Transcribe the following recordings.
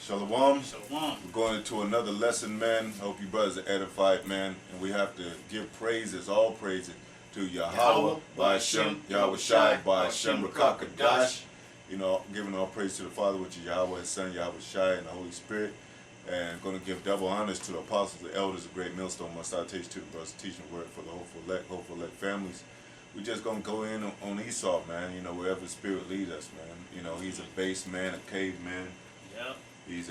Shalom. Shalom. We're going into another lesson, man. Hope you brothers are edified, man. And we have to give praises, all praises, to Yahweh, by Hashem, Yahweh Shai, by Hashem, Rakakadash. You know, giving all praise to the Father, which is Yahweh, His Son, Yahweh Shai, and the Holy Spirit. And going to give double honors to the apostles, the elders, the great millstone, my citation to the brothers, teaching the word for the hopeful elect families. We're just going to go in on Esau, man, you know, wherever the Spirit leads us, man. You know, he's a base man, a caveman. Yep. He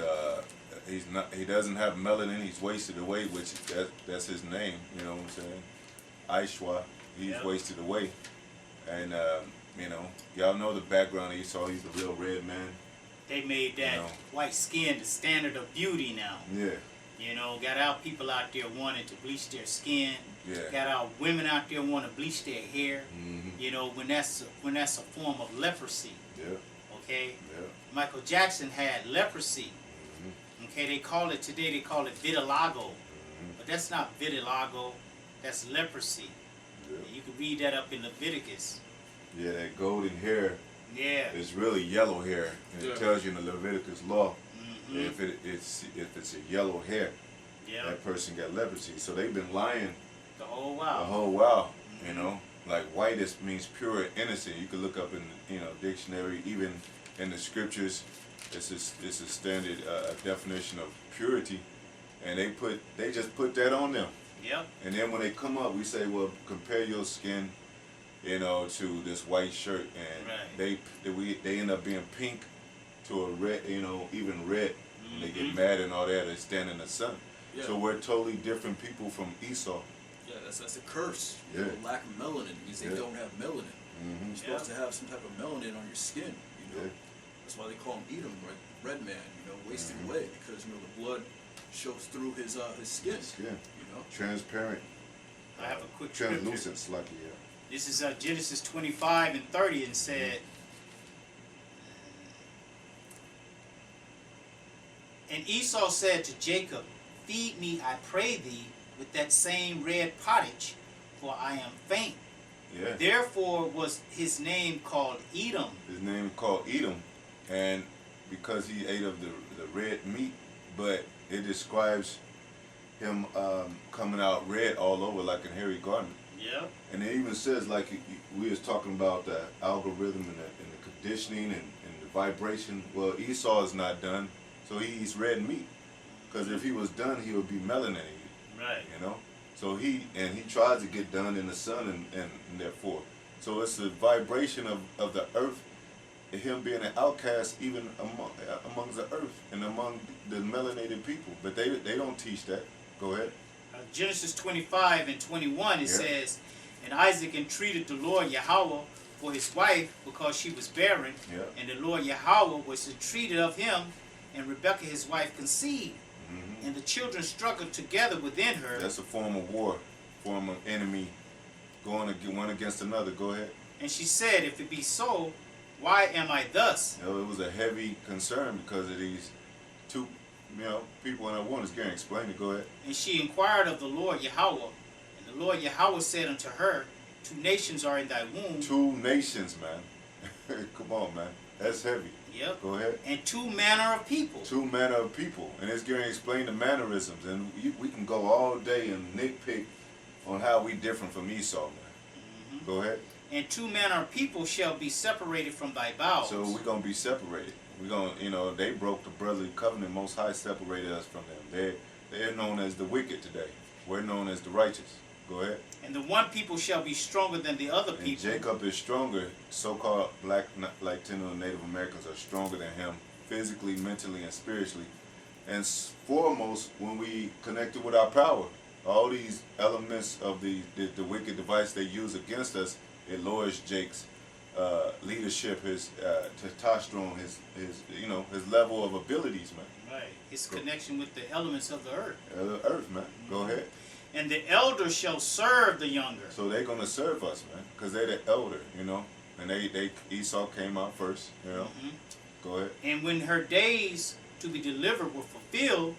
doesn't have melanin, he's wasted away, which that's his name, you know what I'm saying? Ishwa, he's wasted away. And, you know, y'all know the background of Esau, he's the real red man. They made that white skin the standard of beauty now. Yeah. You know, got our people out there wanting to bleach their skin. Yeah. Got our women out there wanting to bleach their hair. Mm-hmm. You know, when that's a form of leprosy. Yeah. Okay? Yeah. Michael Jackson had leprosy. Mm-hmm. Okay, they call it vitiligo. Mm-hmm. But that's not vitiligo, that's leprosy. Yeah. You can read that up in Leviticus. Yeah, that golden hair is really yellow hair. And it tells you in the Leviticus law, if it's a yellow hair, that person got leprosy. So they've been lying the whole while. The whole while, you know. Like white means pure, innocent. You can look up in dictionary, even in the scriptures. It's a standard definition of purity, and they just put that on them. Yep. And then when they come up, we say, well, compare your skin, you know, to this white shirt, and they end up being pink to a red, you know, even red. And they get mad and all that. They stand in the sun. Yeah. So we're totally different people from Esau. Yeah, that's a curse. Yeah. The lack of melanin because they don't have melanin. Mm-hmm. You're supposed to have some type of melanin on your skin. You know, that's why they call him Edom, right? Red man. You know, wasted away because the blood shows through his skin. Skin. You know, Transparent. I have a quick translucent, scripture. yeah. This is Genesis 25 and 30, and said, And Esau said to Jacob, Feed me, I pray thee, with that same red pottage, for I am faint. Yeah. Therefore was his name called Edom. His name called Edom, and because he ate of the red meat, but it describes him coming out red all over like a hairy garment. Yep. And it even says, like we was talking about the algorithm and the conditioning and the vibration. Well, Esau is not done, so he eats red meat. Because if he was done, he would be melanated. Right. You know? So he tries to get done in the sun and therefore. So it's the vibration of the earth, him being an outcast even amongst the earth and among the melanated people. But they don't teach that. Go ahead. Genesis 25 and 21, it says, And Isaac entreated the Lord Yahweh for his wife because she was barren. And the Lord Yahweh was entreated of him, and Rebekah his wife conceived. And the children struggled together within her. That's a form of war, form of enemy going one against another. Go ahead. And she said, If it be so, why am I thus? You know, it was a heavy concern because of these two, people in our one. Is going to explain it. Go ahead. And she inquired of the Lord Yahweh. And the Lord Yahweh said unto her, 2 nations are in thy womb. 2 nations, man. Come on, man. That's heavy. Yep. Go ahead. And 2 manner of people. 2 manner of people. And it's going to explain the mannerisms. And we can go all day and nitpick on how we different from Esau, man. Go ahead. And 2 manner of people shall be separated from thy bowels. So we're going to be separated. We're going to, they broke the brotherly covenant. Most High separated us from them. They're known as the wicked today. We're known as the righteous. Go ahead. And the one people shall be stronger than the other people. And Jacob is stronger. So-called black Latino and Native Americans are stronger than him, physically, mentally, and spiritually. And foremost, when we connected with our power, all these elements of the wicked device they use against us, it lowers Jake's leadership, his testosterone, his level of abilities, man. Right. His connection with the elements of the earth. The earth, man. Go ahead. And the elder shall serve the younger. So they're going to serve us, man, because they're the elder, And Esau came out first, Go ahead. And when her days to be delivered were fulfilled,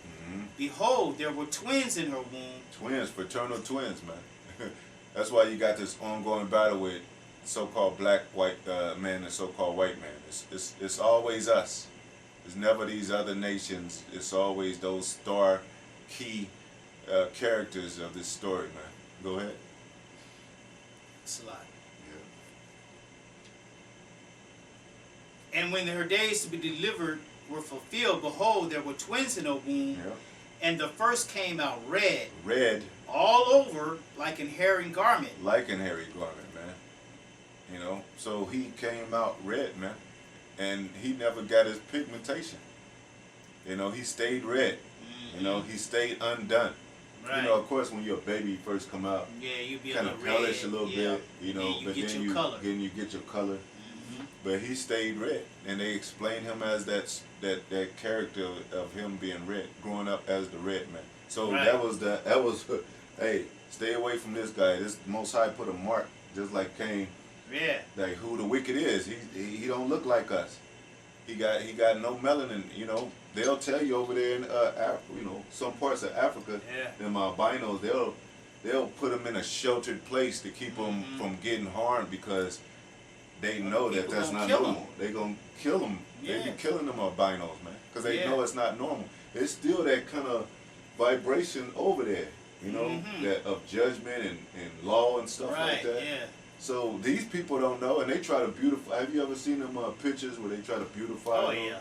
behold, there were twins in her womb. Twins, fraternal twins, man. That's why you got this ongoing battle with so-called black white man and so-called white man. It's always us. It's never these other nations. It's always those star key characters of this story, man. Go ahead. It's a lot. Yeah. And when her days to be delivered were fulfilled, behold, there were twins in her womb, Yeah. and the first came out red. Red. All over like an hairy garment. Like an hairy garment, man. You know, so he came out red, man. And he never got his pigmentation. You know, he stayed red. You know, he stayed undone. Right. You know, of course, when you're a baby, you first come out, Yeah, you be kind a of little palish red, a little bit, you know, then you but get then your color. you get your color. But he stayed red, and they explained him as that character of him being red, growing up as the red man. So Right. that was hey, stay away from this guy. This Most High put a mark, just like Cain. Yeah. Like who the wicked is. He don't look like us. He got no melanin. You know, they'll tell you over there in you know, some parts of Africa, them albinos, they'll put them in a sheltered place to keep them from getting harmed because they know that that's not normal. They gonna kill them. Yeah. They be killing them albinos, man, because they Yeah. know it's not normal. It's still that kind of vibration over there, you know, that of judgment and law and stuff like that. Yeah. So these people don't know, and they try to beautify. Have you ever seen them pictures where they try to beautify? Oh them? yeah.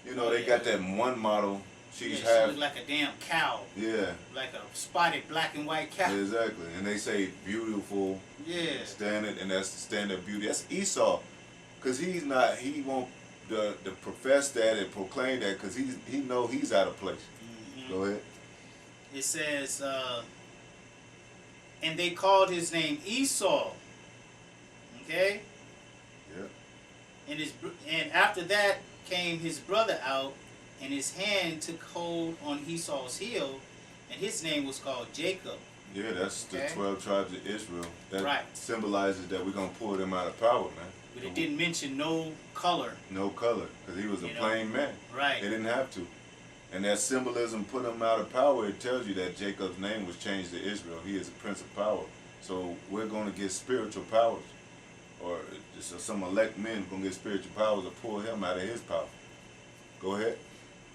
You know, they got that one model. She's She half. look like a damn cow. Yeah. Like a spotted black and white cow. Exactly, and they say beautiful. Yeah. Standard, and that's the standard beauty. That's Esau, because he's not. He won't the profess that and proclaim that because he know he's out of place. Go ahead. It says, and they called his name Esau. Okay. Yeah. And after that came his brother out, and his hand took hold on Esau's heel, and his name was called Jacob. Yeah, that's the 12 tribes of Israel. That symbolizes that we're gonna pull them out of power, man. But it didn't mention no color. No color, because he was a plain man. Right. They didn't have to. And that symbolism put him out of power. It tells you that Jacob's name was changed to Israel. He is a prince of power. So we're going to get spiritual powers. Or just some elect men are going to get spiritual powers to pull him out of his power. Go ahead.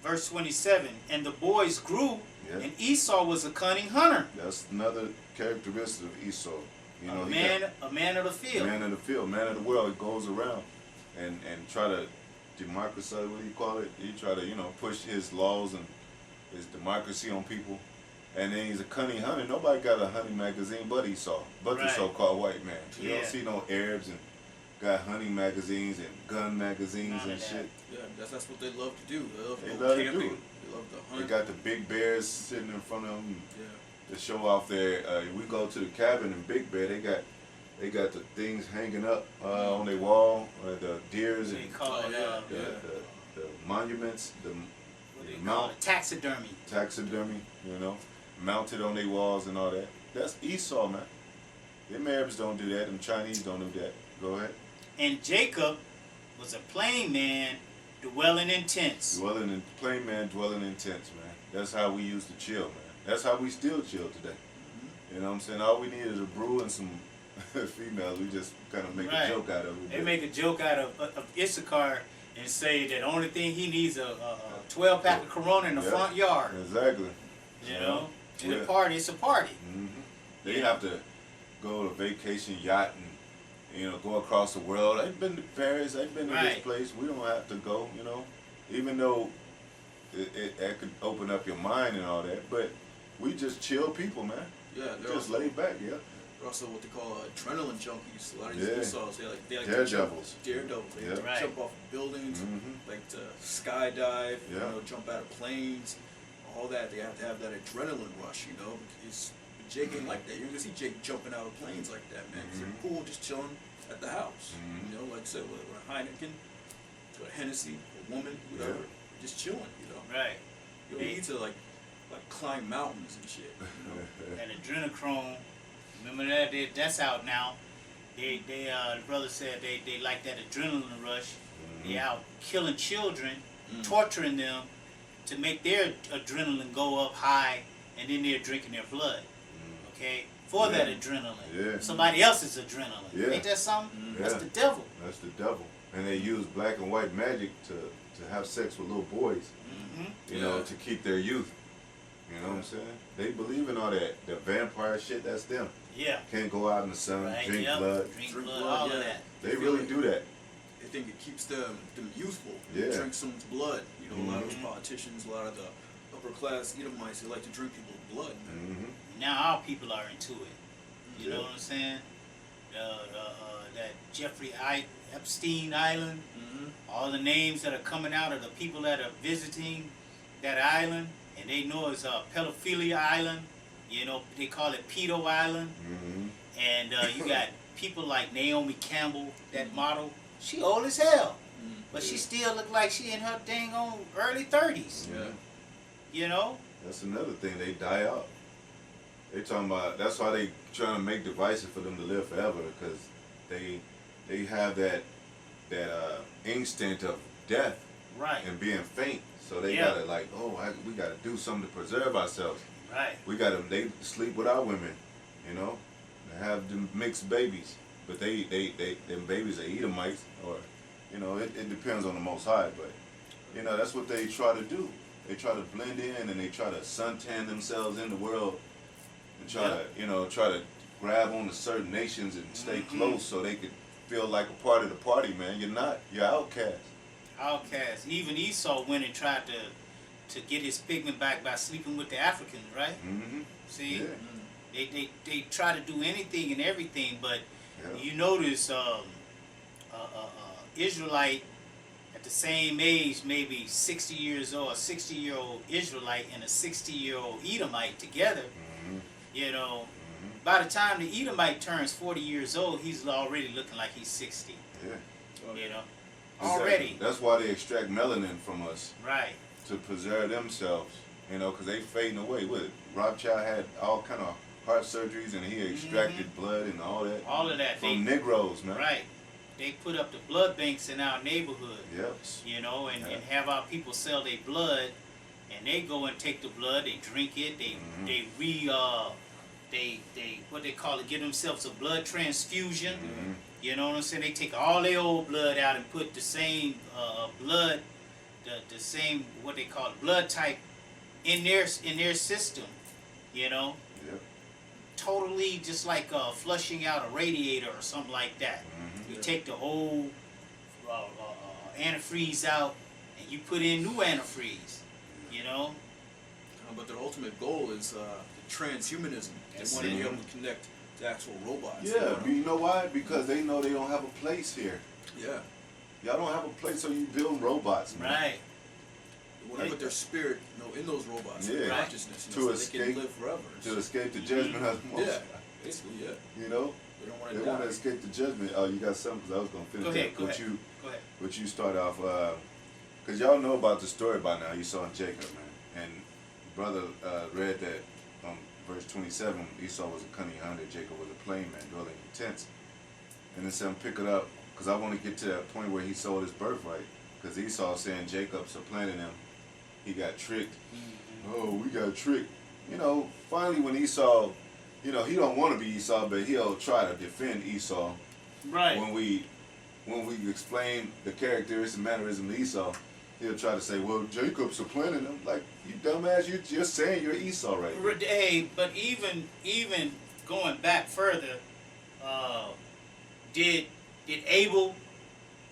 Verse 27, and the boys grew, and Esau was a cunning hunter. That's another characteristic of Esau. You know, a man of the field. Man of the field, man of the world. He goes around and try to democratize, what do you call it? He try to, you know, push his laws and his democracy on people. And then he's a cunning hunter. Nobody got a hunting magazine but Esau, but the so-called white man. You don't see no Arabs and got hunting magazines and gun magazines and shit. Yeah, that's what they love to do. They love to do it. They love to hunt. They got the big bears sitting in front of them to show off their. We go to the cabin in Big Bear. They got the things hanging up on their wall, the deers and the monuments, the taxidermy. Taxidermy, you know, mounted on their walls and all that. That's Esau, man. Them Arabs don't do that. Them Chinese don't do that. Go ahead. And Jacob was a plain man dwelling in tents. Plain man dwelling in tents, man. That's how we used to chill, man. That's how we still chill today. You know what I'm saying? All we need is a brew and some females. We just kind of make a joke out of it. They make a joke out of Issachar and say that the only thing he needs a 12-pack of Corona in the front yard. Exactly. You know? And a party, it's a party. They have to go to vacation yacht and, you know, go across the world. I've been to Paris. I've been to this place. We don't have to go, you know. Even though it could open up your mind and all that. But we just chill people, man. Yeah. They're just laid back, They're also what they call adrenaline junkies. A lot of these Esau's, they like daredevils. Daredevils. They like to jump off of buildings, like to skydive, you know, jump out of planes, all that. They have to have that adrenaline rush, you know. Because Jake ain't like that. You're gonna see Jake jumping out of planes like that, man. He's cool, just chilling at the house. You know, like I said, with a Heineken, to a Hennessy, a woman, whatever, just chilling, you know. Right. You don't need to like climb mountains and shit. You know? And adrenochrome, remember that? That's out now. The brother said they like that adrenaline rush. They out killing children, torturing them to make their adrenaline go up high, and then they're drinking their blood. Okay, for that adrenaline. Somebody else's adrenaline. Ain't that something? That's the devil. That's the devil. And they use black and white magic to have sex with little boys, you know, to keep their youth. You know what I'm saying? They believe in all that. The vampire shit, that's them. Yeah. Can't go out in the sun, drink blood. Drink blood, all of that. They really do that. They think it keeps them youthful. Yeah. Drink someone's blood. You know, a lot of those politicians, a lot of the upper class Edomites, they like to drink people's blood, man. Now our people are into it. You know what I'm saying? That Jeffrey Epstein Island, all the names that are coming out of the people that are visiting that island, and they know it's a pedophilia island. You know, they call it Pedo Island. And you got people like Naomi Campbell, that model. She old as hell, but she still look like she in her dang on early 30s. Yeah. You know? That's another thing. They die out. They talking about, that's why they trying to make devices for them to live forever, because they have that instinct of death, right, and being faint. So they gotta like, we gotta do something to preserve ourselves. Right. We gotta they sleep with our women, you know, and have them mixed babies. But them babies are Edomites, or you know, it depends on the Most High. But you know, that's what they try to do. They try to blend in and they try to suntan themselves in the world and try to grab on to certain nations and stay close so they could feel like a part of the party, man. You're not. You're outcast. Outcast. Even Esau went and tried to get his pigment back by sleeping with the Africans, right? See? Yeah. They try to do anything and everything, but you notice Israelite at the same age, maybe 60 years old, a 60-year-old Israelite and a 60-year-old Edomite together, you know, by the time the Edomite turns 40 years old, he's already looking like he's 60. Yeah. You know? Already. That's why they extract melanin from us. Right. To preserve themselves, you know, because they fading away. Rothschild had all kind of heart surgeries and he extracted blood and all that. All of that. From Negroes, man. Right. They put up the blood banks in our neighborhood. Yep. You know, and have our people sell their blood, and they go and take the blood, they drink it, they what they call it, give themselves a blood transfusion. You know what I'm saying? They take all their old blood out and put the same blood, the same what they call blood type in their system. You know. Yep. Totally just like flushing out a radiator or something like that. You take the old antifreeze out and you put in new antifreeze. You know. But their ultimate goal is transhumanism. They want to be able to connect to actual robots. Yeah, you know why? Because they know they don't have a place here. Yeah. Y'all don't have a place, so you build robots, man. Right. They want to put their spirit, in those robots, consciousness, to so escape, they can live forever. To escape the judgment of the Most High. Basically, You know, they don't want they to want to escape the judgment. Oh, you got something? Because I was gonna finish Go that. ahead. What you start off, because y'all know about the story by now. You saw in Jacob, man, and brother read that verse 27. Esau was a cunning hunter. Jacob was a plain man dwelling in tents. And then said, pick it up, because I want to get to that point where he sold his birthright. Because Esau saying Jacob supplanted him. He got tricked. Oh, we got tricked. You know, finally when Esau, you know, he don't want to be Esau, but he'll try to defend Esau. Right. When we explain the characteristics and mannerism of Esau, he'll try to say, well, Jacob supplanted him. Like, you dumbass, you're saying you're Esau right now. Hey, but even going back further, did Abel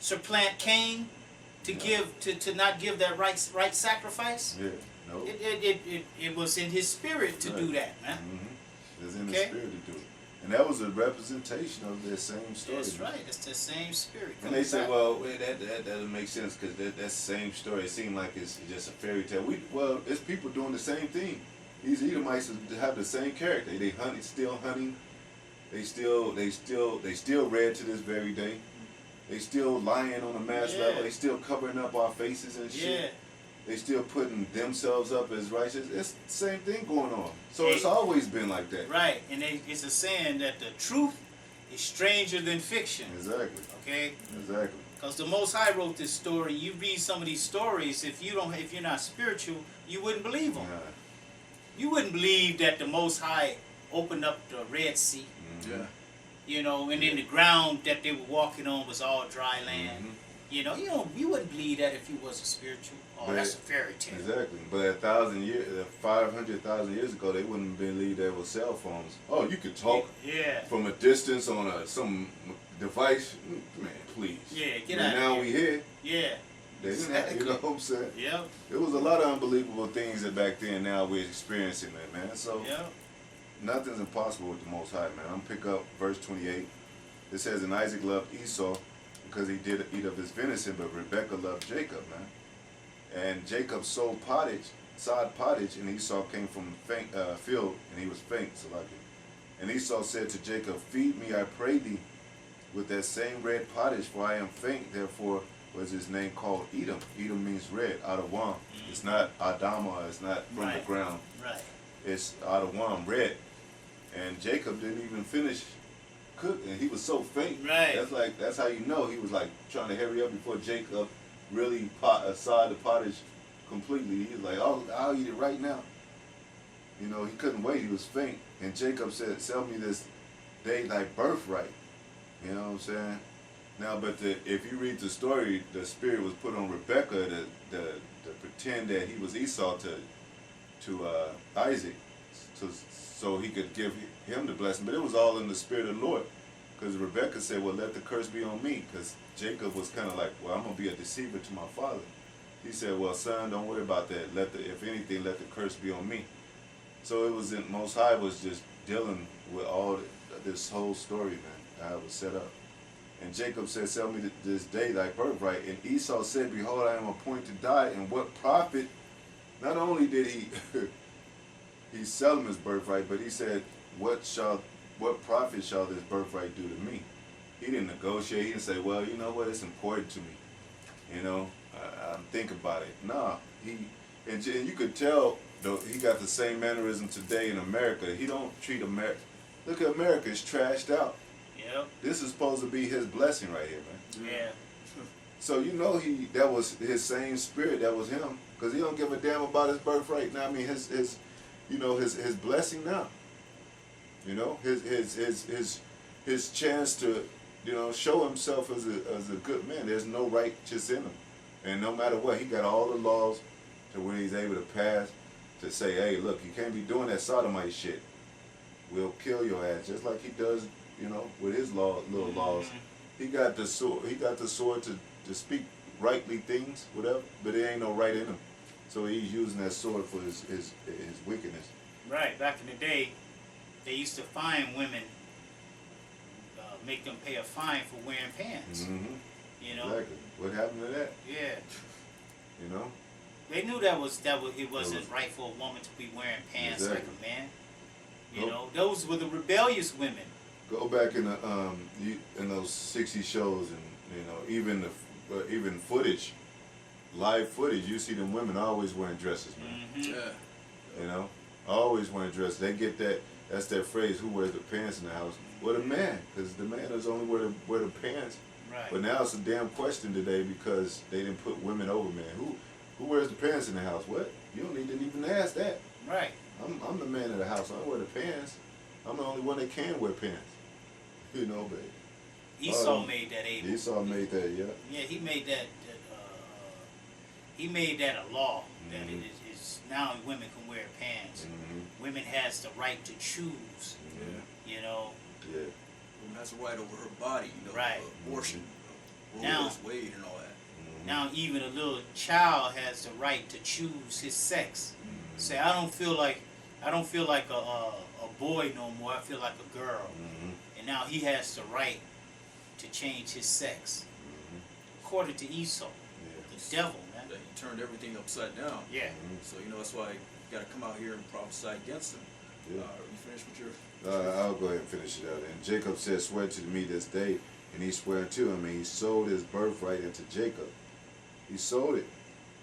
supplant Cain to not give that right sacrifice? Yeah, no. It was in his spirit to do that, man. It was in his spirit to do it. And that was a representation of their same story. That's right. It's the same spirit. And they said, well, that doesn't make sense because that same story, it seemed like it's just a fairy tale. It's people doing the same thing. These Edomites have the same character. They still hunting. They still read to this very day. They still lying on a mass level. They still covering up our faces and shit. Yeah. They still putting themselves up as righteous. It's the same thing going on. So it's always been like that. Right, and it's a saying that the truth is stranger than fiction. Exactly. Okay. Exactly. Because the Most High wrote this story. You read some of these stories. If you're not spiritual, you wouldn't believe them. You wouldn't believe that the Most High opened up the Red Sea. Yeah. You know, and then the ground that they were walking on was all dry land. You wouldn't believe that if you wasn't spiritual. Oh, But that's a fairy tale. Exactly. But 1,000 years, 500,000 years ago, they wouldn't believe there was cell phones. Oh, you could talk from a distance on some device. Man, please. Yeah, get and out now of we here. here. Yeah. They didn't have, you know what I'm saying? Yep. There was a lot of unbelievable things that back then. Now we're experiencing it, man. So nothing's impossible with the Most High, man. I'm gonna pick up verse 28. It says, "And Isaac loved Esau because he did eat of his venison, but Rebekah loved Jacob, man. And Jacob sowed pottage, and Esau came from field, and he was faint. So like it. And Esau said to Jacob, Feed me, I pray thee, with that same red pottage, for I am faint. Therefore was his name called Edom. Edom means red, Adawam. It's not Adama, it's not from the ground. Right. It's Adawam, red. And Jacob didn't even finish cooking. He was so faint. Right. That's how you know he was like trying to hurry up before Jacob really aside the pottage completely. He was like, "Oh, I'll eat it right now." You know, he couldn't wait. He was faint. And Jacob said, "Sell me this day thy birthright." You know what I'm saying? Now, but if you read the story, the spirit was put on Rebekah to pretend that he was Esau to Isaac, so he could give him the blessing. But it was all in the spirit of the Lord, because Rebekah said, "Well, let the curse be on me," because Jacob was kind of like, "Well, I'm gonna be a deceiver to my father." He said, "Well, son, don't worry about that. If anything, let the curse be on me." So it was Most High was just dealing with all this whole story, man, how it was set up. And Jacob said, "Sell me this day thy birthright." And Esau said, "Behold, I am appointed to die, and what profit?" Not only did he he sell him his birthright, but he said, what profit shall this birthright do to me? He didn't negotiate. He didn't say, "Well, you know what, it's important to me. You know, I'm thinking about it." Nah, and you could tell, though, he got the same mannerism today in America. He don't treat America. Look at America, it's trashed out. Yep. This is supposed to be his blessing right here, man. Yeah. So you know that was his same spirit, that was him, because he don't give a damn about his birthright now. I mean his blessing now. You know, his chance to, you know, show himself as a good man. There's no righteous in him, and no matter what, he got all the laws to where he's able to pass to say, "Hey, look, you can't be doing that sodomite shit. We'll kill your ass," just like he does, you know, with his little laws. He got the sword. He got the sword to speak rightly things, whatever. But there ain't no right in him. So he's using that sword for his wickedness. Right. Back in the day, they used to fine women, make them pay a fine for wearing pants. Mm-hmm. You know. Exactly. What happened to that? Yeah. You know. They knew it wasn't right for a woman to be wearing pants like a man. You know, those were the rebellious women. Go back in those 60 shows, and you know, even footage, live footage, you see them women always wearing dresses, man. Mm-hmm. Yeah. You know, always wearing dresses. They get that. That's that phrase. Who wears the pants in the house? Well, the man, because the man is only wear the pants. Right. But now it's a damn question today because they didn't put women over men. Who wears the pants in the house? What? You don't need to even ask that. Right. I'm the man of the house. I wear the pants. I'm the only one that can wear pants. You know, but Esau made that able. Esau made that, yeah. Yeah, he made that. He made that a law that it is now women can wear pants. Mm-hmm. Women has the right to choose. Yeah. You know. Yeah. Woman has a right over her body. You know, right. Abortion, now, Roe v. Wade, and all that. Mm-hmm. Now even a little child has the right to choose his sex. Mm-hmm. Say, I don't feel like a boy no more. I feel like a girl. Mm-hmm. And now he has the right to change his sex. Mm-hmm. According to Esau, the devil, man. That he turned everything upside down. Yeah. Mm-hmm. So, you know, that's why you got to come out here and prophesy against him. Yeah. You finished with your... I'll go ahead and finish it out. And Jacob said, "Swear to me this day," and he swore to him, and he sold his birthright into Jacob. He sold it,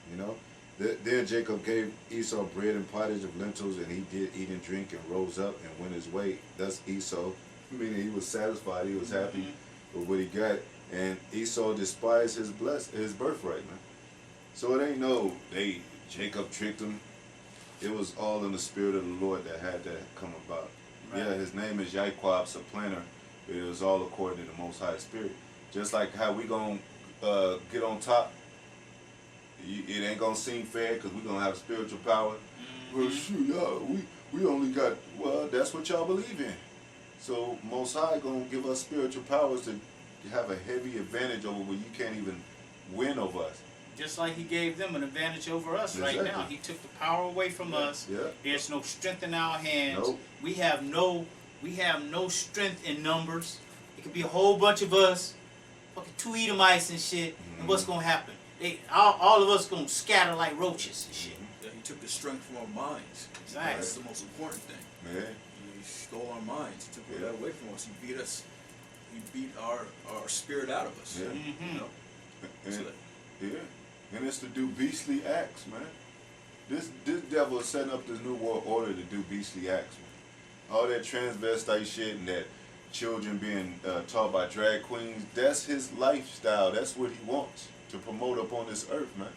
you know. Then Jacob gave Esau bread and pottage of lentils, and he did eat and drink and rose up and went his way. Thus Esau, meaning he was satisfied, he was happy with what he got, and Esau despised his birthright, man. So it ain't Jacob tricked him. It was all in the spirit of the Lord that had that come about. Right. Yeah, his name is Yaquab, supplanter, but it was all according to the Most High Spirit. Just like how we gonna get on top, it ain't gonna seem fair because we're gonna have spiritual power. Well, shoot, y'all, we only got, well, that's what y'all believe in. So Most High gonna give us spiritual powers to have a heavy advantage over where you can't even win over us. Just like he gave them an advantage over us right now. He took the power away from us. Yeah. There's no strength in our hands. Nope. We have no strength in numbers. It could be a whole bunch of us, fucking 2 Edomites and shit. And what's gonna happen? All of us gonna scatter like roaches and shit. Yeah, he took the strength from our minds. Exactly. That's the most important thing. Yeah. He stole our minds. He took that away from us. He beat us. He beat our spirit out of us. Yeah. You know? Yeah. And it's to do beastly acts, man. This devil is setting up this new world order to do beastly acts, man. All that transvestite shit and that children being taught by drag queens, that's his lifestyle. That's what he wants to promote up on this earth, man.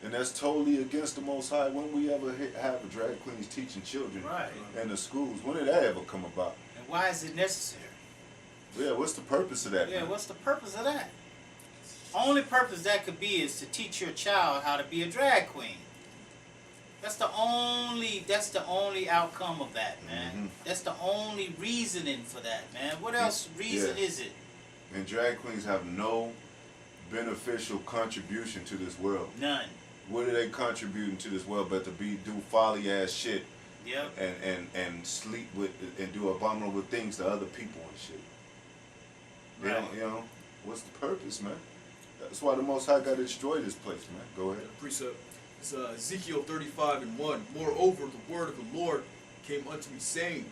And that's totally against the Most High. When we ever have drag queens teaching children in the schools? When did that ever come about? And why is it necessary? Yeah, what's the purpose of that, Yeah, man? what's the purpose of that? Only purpose that could be is to teach your child how to be a drag queen. That's the only outcome of that, man. That's the only reasoning for that, man. What else reason is it? And drag queens have no beneficial contribution to this world. None. What are they contributing to this world but to do folly ass shit? Yep. And sleep with and do abominable things to other people and shit. You know, what's the purpose, man? That's why the Most High got to destroy this place, man. Go ahead. Precept. It's Ezekiel 35:1. Moreover, the word of the Lord came unto me, saying,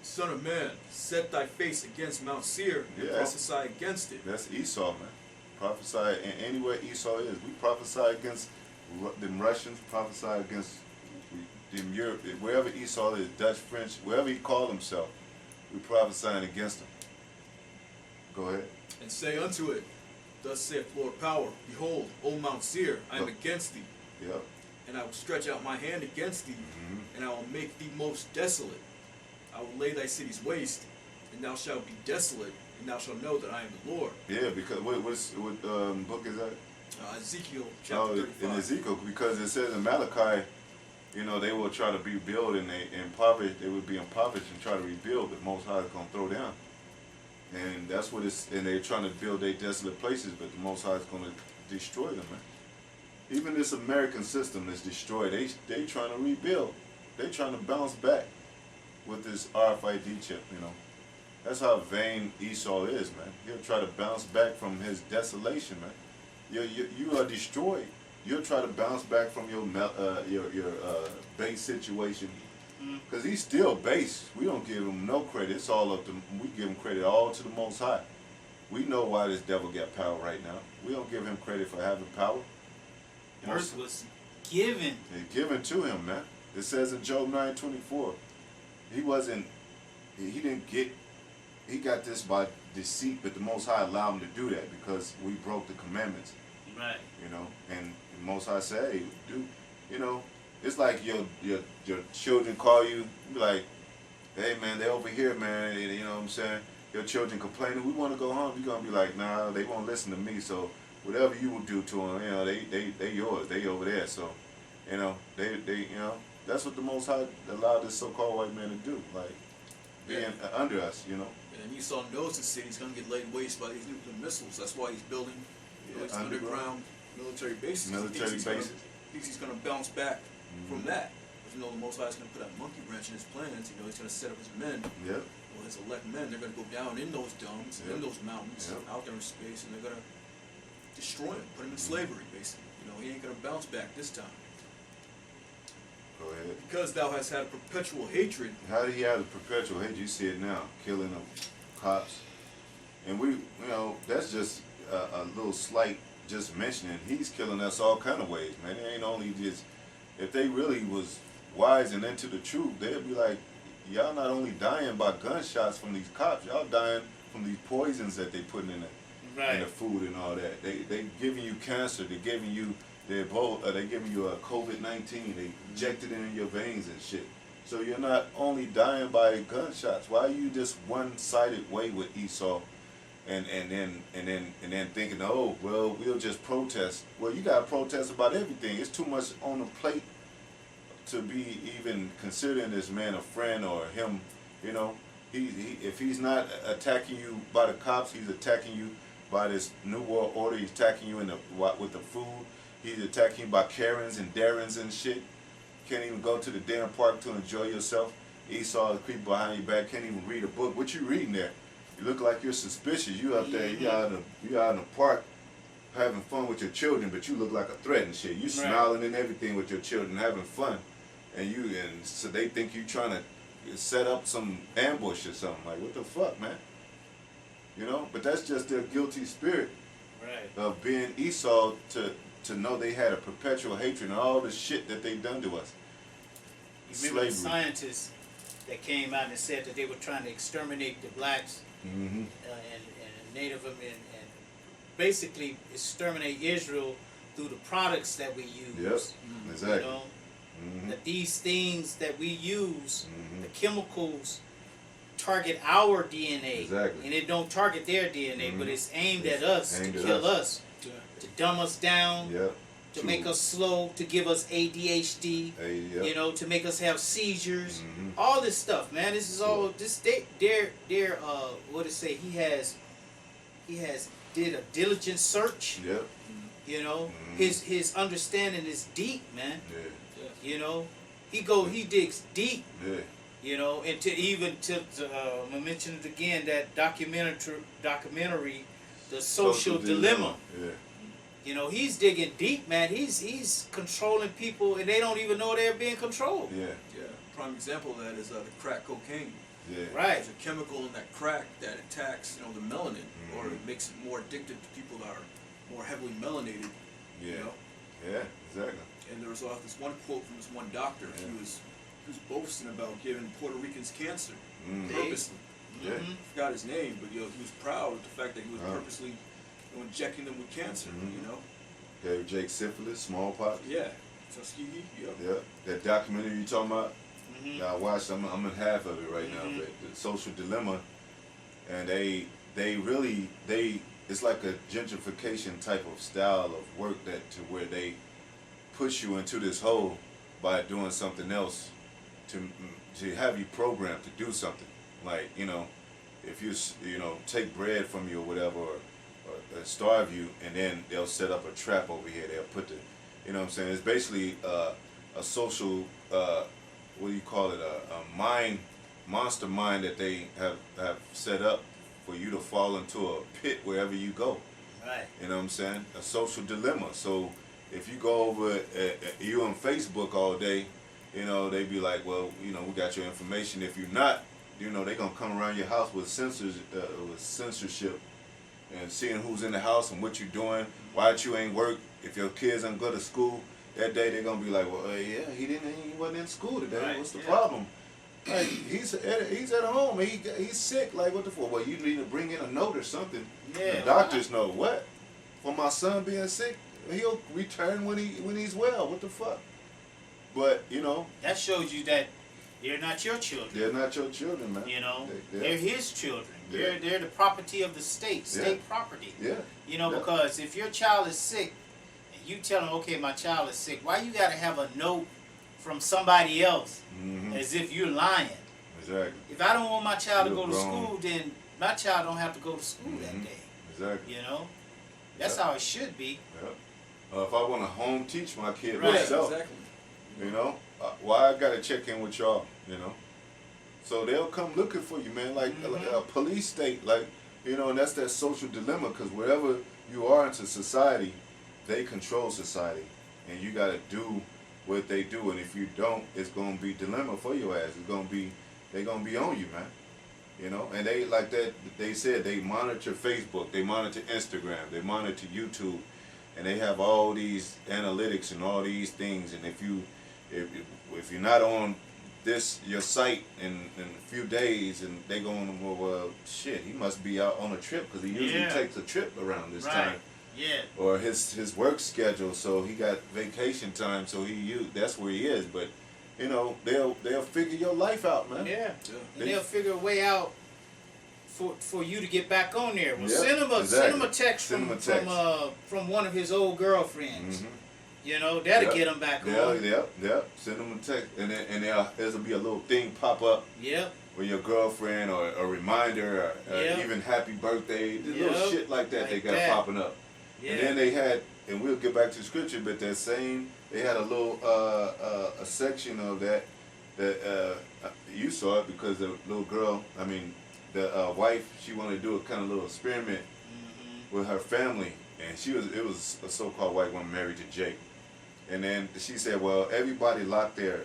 Son of man, set thy face against Mount Seir and prophesy against it. That's Esau, man. Prophesy, and anywhere Esau is, we prophesy against them Russians, prophesy against them Europe, wherever Esau is, Dutch, French, wherever he called himself, we prophesying against him. Go ahead. And say unto it, Thus saith the Lord Power, Behold, O Mount Seir, I am against thee. Yep. And I will stretch out my hand against thee, and I will make thee most desolate. I will lay thy cities waste, and thou shalt be desolate, and thou shalt know that I am the Lord. Yeah, because what book is that? Ezekiel chapter 35. In Ezekiel, because it says in Malachi, you know, they will try to rebuild and they would be impoverished and try to rebuild, but Most High is going to throw down. And that's what it's, and they're trying to build their desolate places, but the Most High is going to destroy them, man. Even this American system is destroyed. They trying to rebuild. They trying to bounce back with this RFID chip, you know. That's how vain Esau is, man. He'll try to bounce back from his desolation, man. You are destroyed. You'll try to bounce back from your base situation, because he's still base. We don't give him no credit. It's all up to, we give him credit all to the Most High. We know why this devil got power right now. We don't give him credit for having power. The earth was given. Given to him, man. It says in Job 9:24, he got this by deceit, but the Most High allowed him to do that because we broke the commandments. Right. You know, and the Most High said, hey, you know, it's like your children call you, be like, hey man, they over here, man, you know what I'm saying? Your children complaining, we want to go home. You're gonna be like, nah, they won't listen to me, so whatever you will do to them, you know, they yours, they over there. So, you know, they you know, that's what the Most High allowed this so-called white man to do, like being under us, you know. And Esau knows the city's gonna get laid waste by these nuclear missiles. That's why he's building these underground military bases. He thinks he's gonna bounce back from that. But you know, the Most High is gonna put a monkey wrench in his plans. You know, he's gonna set up his men. Yep. Well, his elect men, they're gonna go down in those domes, in those mountains, out there in space, and they're gonna destroy him, put him in slavery, basically. You know, he ain't gonna bounce back this time. Go ahead. Because thou hast had perpetual hatred. How do he have the perpetual hatred? You see it now, killing them cops. And we, you know, that's just a little slight just mentioning. He's killing us all kind of ways, man. It ain't only just, if they really was wise and into the truth, they'd be like, y'all not only dying by gunshots from these cops, y'all dying from these poisons that they putting in the food and all that. They giving you cancer, they giving you they giving you a COVID-19, they injected it in your veins and shit. So you're not only dying by gunshots. Why are you just one-sided way with Esau and then thinking, oh well, we'll just protest. Well, you gotta protest about everything. It's too much on the plate to be even considering this man a friend or him. You know, he if he's not attacking you by the cops, he's attacking you by this new world order. He's attacking you with the food. He's attacking you by Karens and Darrens and shit. Can't even go to the damn park to enjoy yourself. Esau creep behind your back. Can't even read a book. What you reading there? You look like you're suspicious. You out there. You out in the park having fun with your children, but you look like a threat and shit. You smiling and everything with your children, having fun, and so they think you trying to set up some ambush or something. Like, what the fuck, man? You know? But that's just their guilty spirit of being Esau to know they had a perpetual hatred and all the shit that they done to us. You remember the scientists that came out and said that they were trying to exterminate the blacks and Native Americans and basically exterminate Israel through the products that we use. Yep, exactly. You know? That these things that we use, the chemicals, target our DNA. Exactly. And it don't target their DNA, but it's aimed at us to kill us, to dumb us down, to make us slow, to give us ADHD, you know, to make us have seizures, all this stuff, man. This is all their what it say? He has did a diligent search. You know, his understanding is deep, man. You know, he digs deep. You know, and I'm gonna mention it again, that documentary, The Social Dilemma. You know, he's digging deep, man. He's controlling people, and they don't even know they're being controlled. Prime example of that is the crack cocaine. Right. There's a chemical in that crack that attacks, you know, the melanin, or it makes it more addictive to people that are more heavily melanated. You know? Exactly. And there was this one quote from this one doctor. He was boasting about giving Puerto Ricans cancer purposely. I forgot his name, but he was proud of the fact that he was purposely injecting them with cancer. You know. Gave Jake syphilis, smallpox. Tuskegee. That documentary you talking about? I watched. I'm in half of it right now. But The Social Dilemma, and they it's like a gentrification type of style of work to where they push you into this hole by doing something else to have you programmed to do something. Like, you know, if you know, take bread from you or whatever, or starve you, and then they'll set up a trap over here. They'll put you know what I'm saying? It's basically a social, what do you call it? A monster mind that they have set up for you to fall into a pit wherever you go. Right. You know what I'm saying? A social dilemma. So if you go over, you on Facebook all day, you know, they be like, well, you know, we got your information. If you're not, you know, they're going to come around your house with censorship and seeing who's in the house and what you're doing, why you ain't work. If your kids don't go to school that day, they're going to be like, well, he wasn't in school today. What's the problem? Like, he's at home. He's sick. Like, what the fuck? Well, you need to bring in a note or something. The doctors know what? For my son being sick, he'll return when he's well. What the fuck? But, you know. That shows you that they're not your children. They're not your children, man. You know, they're his children. They're the property of the state property. You know, because if your child is sick, and you tell them, okay, my child is sick, why you got to have a note from somebody else as if you're lying? Exactly. If I don't want my child to go to school, then my child don't have to go to school that day. Exactly. You know, that's how it should be. If I want to home teach my kid myself, you know, why I gotta check in with y'all? You know, so they'll come looking for you, man. Like a police state, like, you know, and that's that social dilemma. Because wherever you are into society, they control society, and you gotta do what they do. And if you don't, it's gonna be dilemma for your ass. They're gonna be on you, man. You know, and they like that. They said they monitor Facebook, they monitor Instagram, they monitor YouTube, and they have all these analytics and all these things. And if you're not on your site in a few days, and they going, well, shit, he must be out on a trip, because he usually takes a trip around this time. Or his work schedule, so he got vacation time, so that's where he is. But you know, they'll figure your life out, man. And they'll figure a way out for you to get back on there. Well, Yep, send him a text Send from him a text. from one of his old girlfriends. Mhm. You know, that'll Yep. get him back Yeah, on. yep. Send them a text, and there'll be a little thing pop up Yep. with your girlfriend, or a reminder, or Yep. even happy birthday, little Yep. shit like that Like they got that. popping up. Yeah. And then they had, and we'll get back to the scripture, but they had a little a section of that you saw it, because the little girl, the wife, she wanted to do a kind of little experiment with her family, and it was a so-called white woman married to Jake. And then she said, well, everybody locked their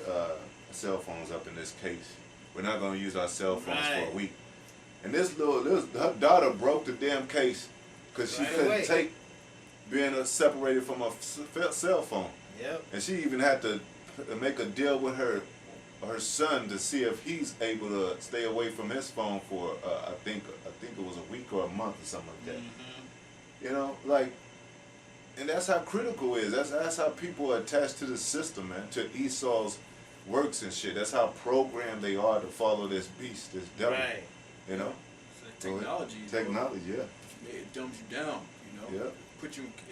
cell phones up in this case. We're not going to use our cell phones for a week. And her daughter broke the damn case because she couldn't take being separated from a cell phone. Yep. And she even had to make a deal with her son to see if he's able to stay away from his phone for I think it was a week or a month or something like that. You know, like. And that's how critical it is. That's how people are attached to the system, man. To Esau's works and shit. That's how programmed they are to follow this beast, this devil. Right. You know. It's like Technology, yeah. It dumbs you down. You know. Yeah.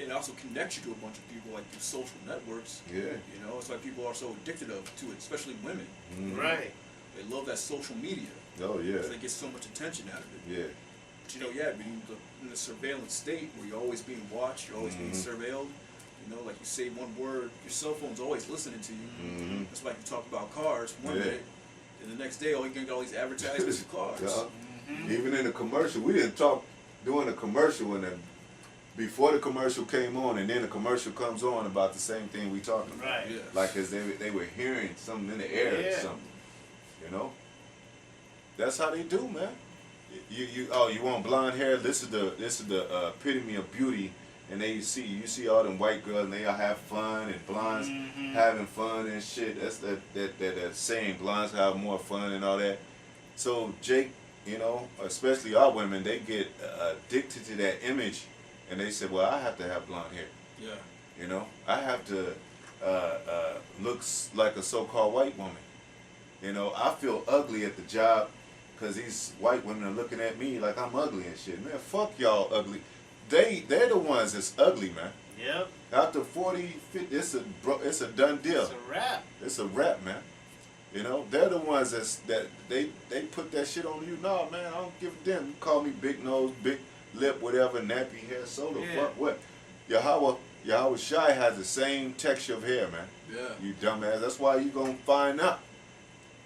It also connects you to a bunch of people, like through social networks. Yeah. You know, it's like people are so addicted to it, especially women. Right. They love that social media. Oh yeah. They get so much attention out of it. Yeah. But you know, being in the surveillance state where you're always being watched, you're always being surveilled. You know, like you say one word, your cell phone's always listening to you. That's like you talk about cars one day, and the next day, all you're gonna get all these advertisements of cars. Even in the commercial, we didn't talk during the commercial, and then before the commercial came on, and then the commercial comes on about the same thing we talking about. Right. Yeah. Like as they were hearing something in the air or something. You know. That's how they do, man. You want blonde hair? This is the epitome of beauty, and you see all them white girls, and they all have fun, and blondes having fun and shit. That's that saying, blondes have more fun and all that. So Jake, you know, especially our women, they get addicted to that image, and they say, well, I have to have blonde hair. Yeah. You know, I have to look like a so-called white woman. You know, I feel ugly at the job because these white women are looking at me like I'm ugly and shit. Man, fuck y'all ugly. They're the ones that's ugly, man. Yep. After 40, 50, it's a done deal. It's a wrap. It's a wrap, man. You know, they're the ones that they put that shit on you. No, man, I don't give a damn. You call me big nose, big lip, whatever, nappy hair, so the fuck what? Yahweh Shai has the same texture of hair, man. Yeah. You dumbass. That's why you gonna find out.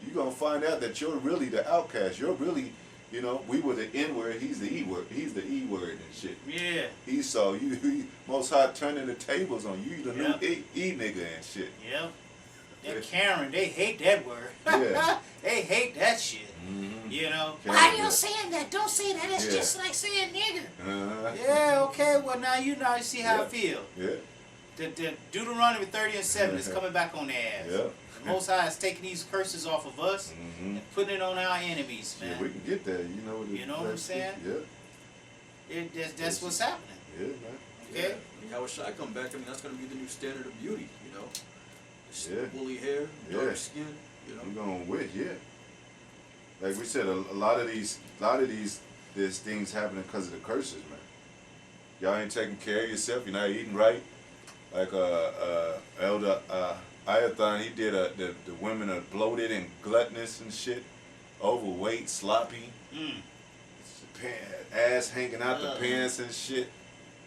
You're going to find out that you're really the outcast. You're really, you know, we were the N-word, he's the E-word. He's the E-word and shit. Yeah. Esau, you Most High turning the tables on you. You the new E-nigga and shit. Yep. That Karen, they hate that word. Yeah. They hate that shit. You know. Karen, Why you saying that? Don't say that. It's just like saying nigga. Yeah, okay. Well, now you see how I feel. Yeah. The Deuteronomy 30:7 is coming back on their ass. Yeah. The Most High is taking these curses off of us and putting it on our enemies, man. Yeah, we can get there. You know what I'm saying? Yeah. That's what's happening. Yeah, man. Okay? Yeah. How should I come back? I mean, that's going to be the new standard of beauty, you know? Yeah. Woolly hair, dark skin, you know? We're going with, Like we said, a lot of these things happening because of the curses, man. Y'all ain't taking care of yourself. You're not eating right. Like Elder Ayathon, he did the women are bloated and gluttonous and shit, overweight, sloppy, ass hanging out the pants and shit.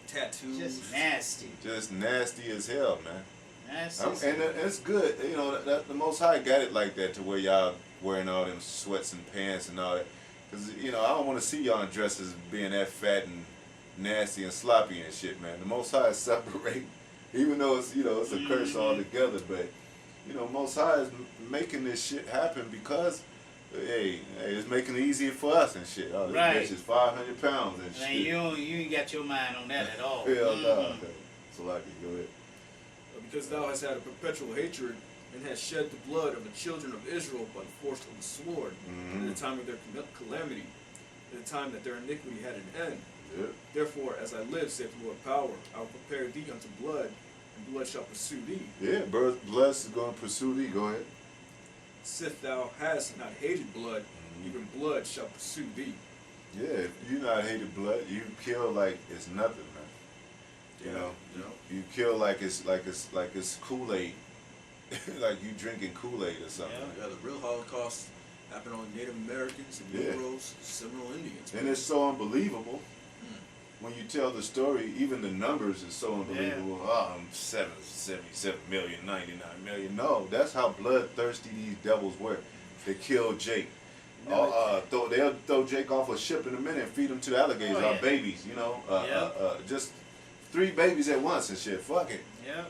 Tattoos. Just nasty. Just nasty as hell, man. Nasty. And it's good, you know, the Most High got it like that to where y'all wearing all them sweats and pants and all that. Because, you know, I don't want to see y'all in dresses being that fat and nasty and sloppy and shit, man. The Most High is separating. Even though it's, you know, it's a curse altogether, but, you know, Most High is making this shit happen because, hey, it's making it easier for us and shit. Oh, this bitch is 500 pounds and Man, shit. you ain't got your mind on that at all. Hell no. So like, go ahead. Because thou hast had a perpetual hatred and hast shed the blood of the children of Israel by the force of the sword in the time of their calamity, in the time that their iniquity had an end. Yeah. Therefore, as I live, saith the Lord power, I will prepare thee unto blood, and blood shall pursue thee. Yeah, blood is going to pursue thee. Go ahead. Sith thou hast not hated blood, even blood shall pursue thee. Yeah, if you not hated blood, you kill like it's nothing, man. You know, you kill like it's Kool-Aid, like you drinking Kool-Aid or something. Yeah, the real Holocaust happened on Native Americans and Negroes, Seminole Indians. And it's so unbelievable. When you tell the story, even the numbers is so unbelievable. Oh, 77 million, 99 million. No, that's how bloodthirsty these devils were. They killed Jake. They'll throw Jake off a ship in a minute and feed him to alligators, our babies, you know. Just 3 babies at once and shit. Fuck it. Yeah.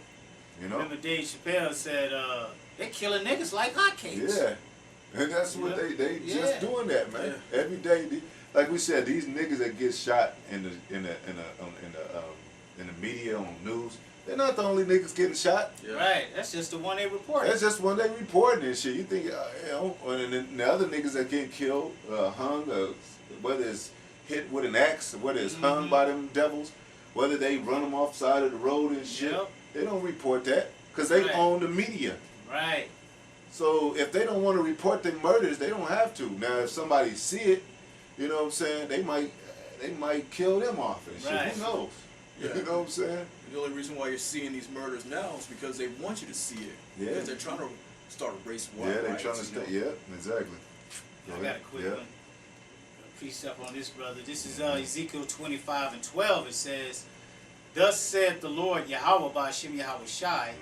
You know? Remember Dave Chappelle said, they're killing niggas like hotcakes. Yeah. And that's what they just doing that, man. Every day. Like we said, these niggas that get shot in the media, on news, they're not the only niggas getting shot. Right, that's just the one they reported. That's just one they reporting and shit. You think, you know, and then the other niggas that get killed, hung, whether it's hit with an axe, whether it's hung by them devils, whether they run them off side of the road and shit, they don't report that because they own the media. Right. So if they don't want to report their murders, they don't have to. Now, if somebody see it, you know what I'm saying, they might kill them off and shit. Who knows? You know what I'm saying? The only reason why you're seeing these murders now is because they want you to see it. Yeah. Because they're trying to start a race war. Yeah, they're trying to stay. Yeah, exactly. I got a quick one. A precept on this, brother. This is Ezekiel 25:12. It says, "Thus saith the Lord Yahweh Ba'ashem Yahweh Shai,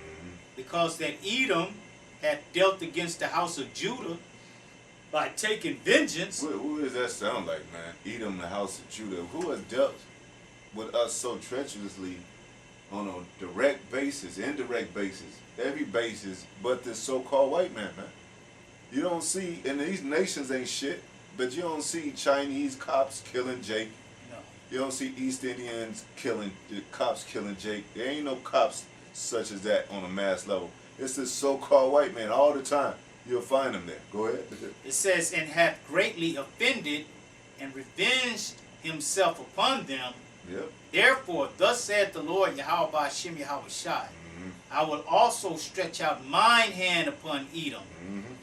because that Edom hath dealt against the house of Judah by taking vengeance." Who does that sound like, man? Edom, the house of Judah. Who has dealt with us so treacherously on a direct basis, indirect basis, every basis, but this so-called white man, man? You don't see, and these nations ain't shit, but you don't see Chinese cops killing Jake. No. You don't see East Indians cops killing Jake. There ain't no cops such as that on a mass level. It's this so-called white man all the time. You'll find them there. Go ahead. It says, "And hath greatly offended and revenged himself upon them. Yep. Therefore, thus saith the Lord Yahweh Ba'ashem Yahweh Shai, I will also stretch out mine hand upon Edom,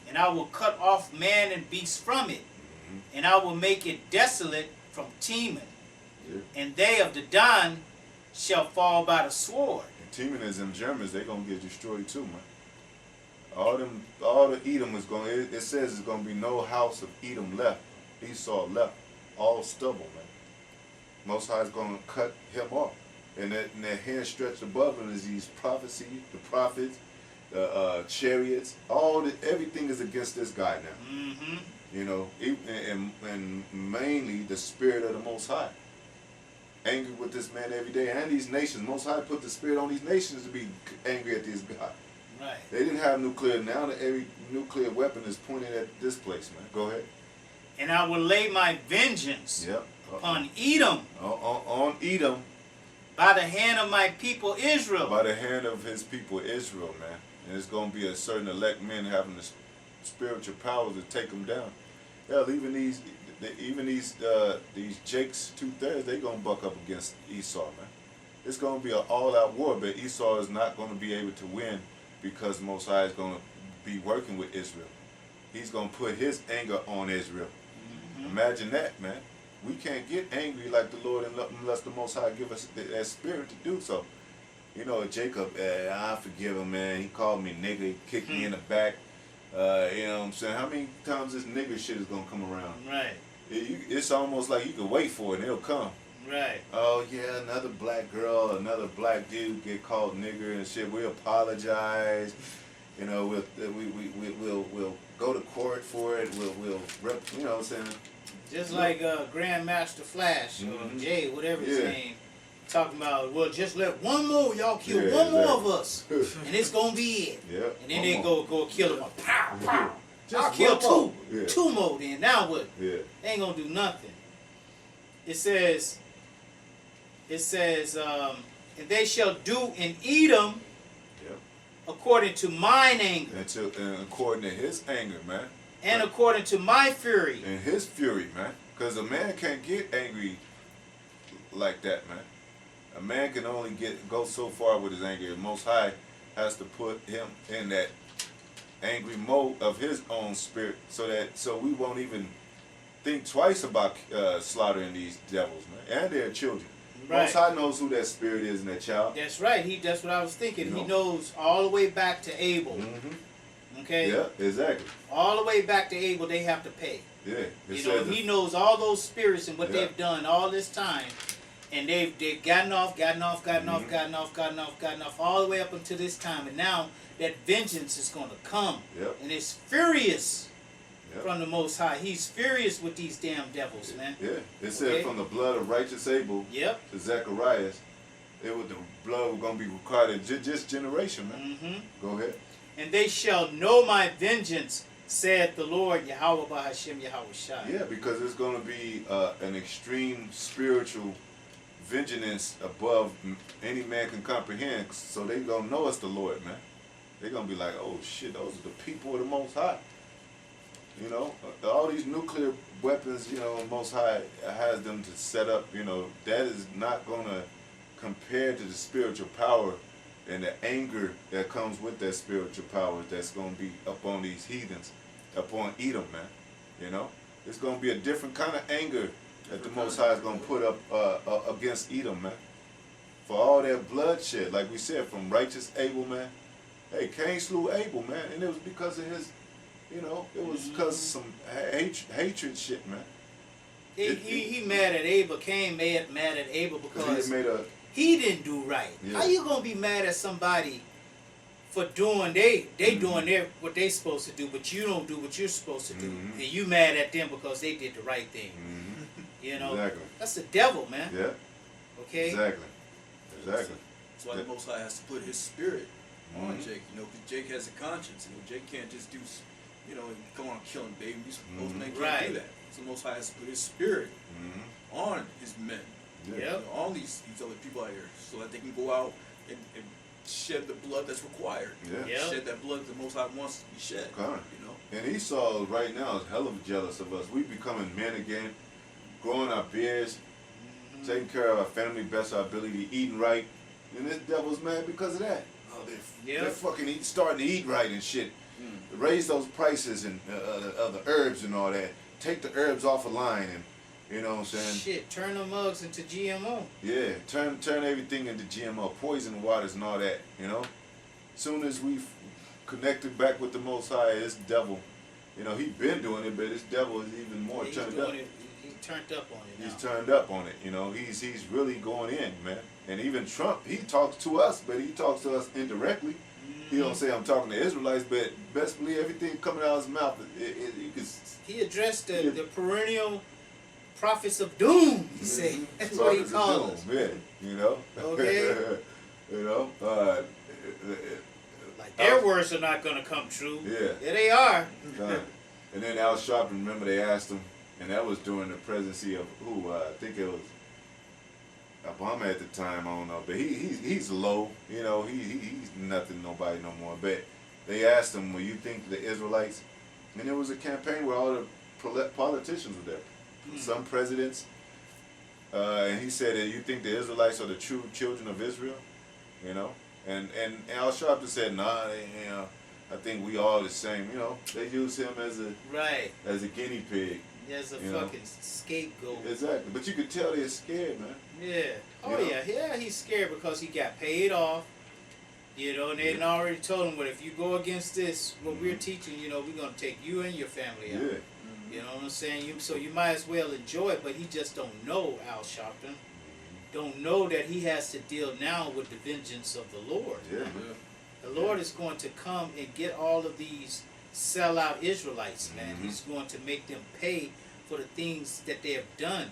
and I will cut off man and beast from it, and I will make it desolate from Teman, and they of the Dan shall fall by the sword." And Teman is them Germans. They gonna get destroyed too, man. All the Edom is going. It says there's gonna be no house of Edom left. Esau left, all stubble, man. Most High is gonna cut him off, and that hand stretched above him is these prophecies, the prophets, the chariots. Everything is against this guy now. You know, and mainly the spirit of the Most High. Angry with this man every day, and these nations. Most High put the spirit on these nations to be angry at this guy. Right. They didn't have nuclear. Now every nuclear weapon is pointed at this place, man. Go ahead. "And I will lay my vengeance upon Edom, on Edom, by the hand of my people Israel." By the hand of his people Israel, man. And it's going to be a certain elect men having the spiritual power to take them down. Hell, even these Jakes 2/3, they going to buck up against Esau, man. It's going to be an all-out war, but Esau is not going to be able to win because Most High is going to be working with Israel. He's going to put his anger on Israel. Imagine that, man. We can't get angry like the Lord unless the Most High give us that spirit to do so. You know, Jacob, I forgive him, man. He called me nigga, he kicked me in the back. You know what I'm saying? How many times this nigga shit is going to come around? Right. It's almost like you can wait for it and it'll come. Right. Oh, yeah, another black girl, another black dude get called nigger and shit. We apologize. You know, we'll go to court for it. We'll you know what I'm saying? Just like Grandmaster Flash or Jay, whatever his name, talking about, well, just let one more, y'all kill one more of us, and it's gonna be it. And then they go kill them. Pow, pow. I'll kill two more. Then now what? They ain't gonna do nothing. It says, and they shall do in Edom according to mine anger. And according to his anger, man. And according to my fury. And his fury, man. Because a man can't get angry like that, man. A man can only go so far with his anger. The Most High has to put him in that angry mode of his own spirit so we won't even think twice about slaughtering these devils, man, and their children. Right. Most High knows who that spirit is in that child. That's right. That's what I was thinking. You know? He knows all the way back to Abel. Okay. Yeah, exactly. All the way back to Abel, they have to pay. Yeah. You know, he knows all those spirits and what Yeah. they've done all this time, and they've gotten off all the way up until this time, and now that vengeance is going to come, Yep. and it's furious Yep. from the Most High. He's furious with these damn devils, man. Yeah. It said from the blood of righteous Abel Yep. to Zacharias, the blood was going to be required in just generation, man. Go ahead. And they shall know my vengeance, saith the Lord, Yahweh Bahashem Yahweh Shai. Yeah, because it's going to be an extreme spiritual vengeance above any man can comprehend. So they going to know it's the Lord, man. They're going to be like, oh shit, those are the people of the Most High. You know, all these nuclear weapons, you know, Most High has them to set up, you know, that is not going to compare to the spiritual power and the anger that comes with that spiritual power that's going to be upon these heathens, upon Edom, man. You know, it's going to be a different kind of anger that the Most High is going to put up against Edom, man. For all that bloodshed, like we said, from righteous Abel, man. Hey, Cain slew Abel, man, and it was because of his, you know, it was because of some hatred shit, man. He mad at Abel. Cain mad at Abel because he didn't do right. Yeah. How you gonna be mad at somebody for doing they doing what they supposed to do, but you don't do what you're supposed to do, and you mad at them because they did the right thing? You know, exactly. That's the devil, man. Yeah. Okay. Exactly. Exactly. That's why the Most High has to put His spirit on Jake. You know, because Jake has a conscience. You know, Jake can't just do, you know, go on killing babies. Most men can't do that. So the Most High has to put His spirit on His men. Yeah. Yep. You know, all these other people out here, so that they can go out and shed the blood that's required. Yeah. Yep. Shed that blood the Most High wants to be shed. You know. And Esau right now is hell of jealous of us. We becoming men again, growing our beards, taking care of our family, best our ability, eating right. And this devil's mad because of that. Oh, they're fucking starting to eat right and shit. Raise those prices and of the herbs and all that. Take the herbs off a line and, you know what I'm saying? Shit, turn the mugs into GMO. Yeah, turn everything into GMO, poison waters and all that, you know? Soon as we connected back with the Most High, this devil, you know, he been doing it, but this devil is even more turned up. He's turned up on it now. He's turned up on it, you know. He's really going in, man. And even Trump, he talks to us, but he talks to us indirectly. He don't say I'm talking to Israelites, but best believe everything coming out of his mouth, you can. He addressed the perennial prophets of doom. He said that's what he called us. Yeah, you know. Okay. You know. Like their words are not going to come true. Yeah. Yeah, they are. And then Al Sharpton, remember they asked him, and that was during the presidency of who? I think it was Obama at the time. I don't know, but he's low. You know, he's nothing, nobody no more. But they asked him, "Will you think the Israelites?" And it was a campaign where all the politicians were there, some presidents, and he said, "You think the Israelites are the true children of Israel?" You know, and Al Sharpton said, "Nah, you know, I think we all the same." You know, they use him as a guinea pig. As a fucking scapegoat. Exactly, but you could tell they're scared, man. Yeah. Oh yeah. He's scared because he got paid off. You know, and they had already told him, well, if you go against this, what we're teaching, you know, we're gonna take you and your family out. Yeah. You know what I'm saying? So you might as well enjoy it, but he just don't know, Al Sharpton. Don't know that he has to deal now with the vengeance of the Lord. Yeah. The Lord is going to come and get all of these sellout Israelites, man. He's going to make them pay for the things that they have done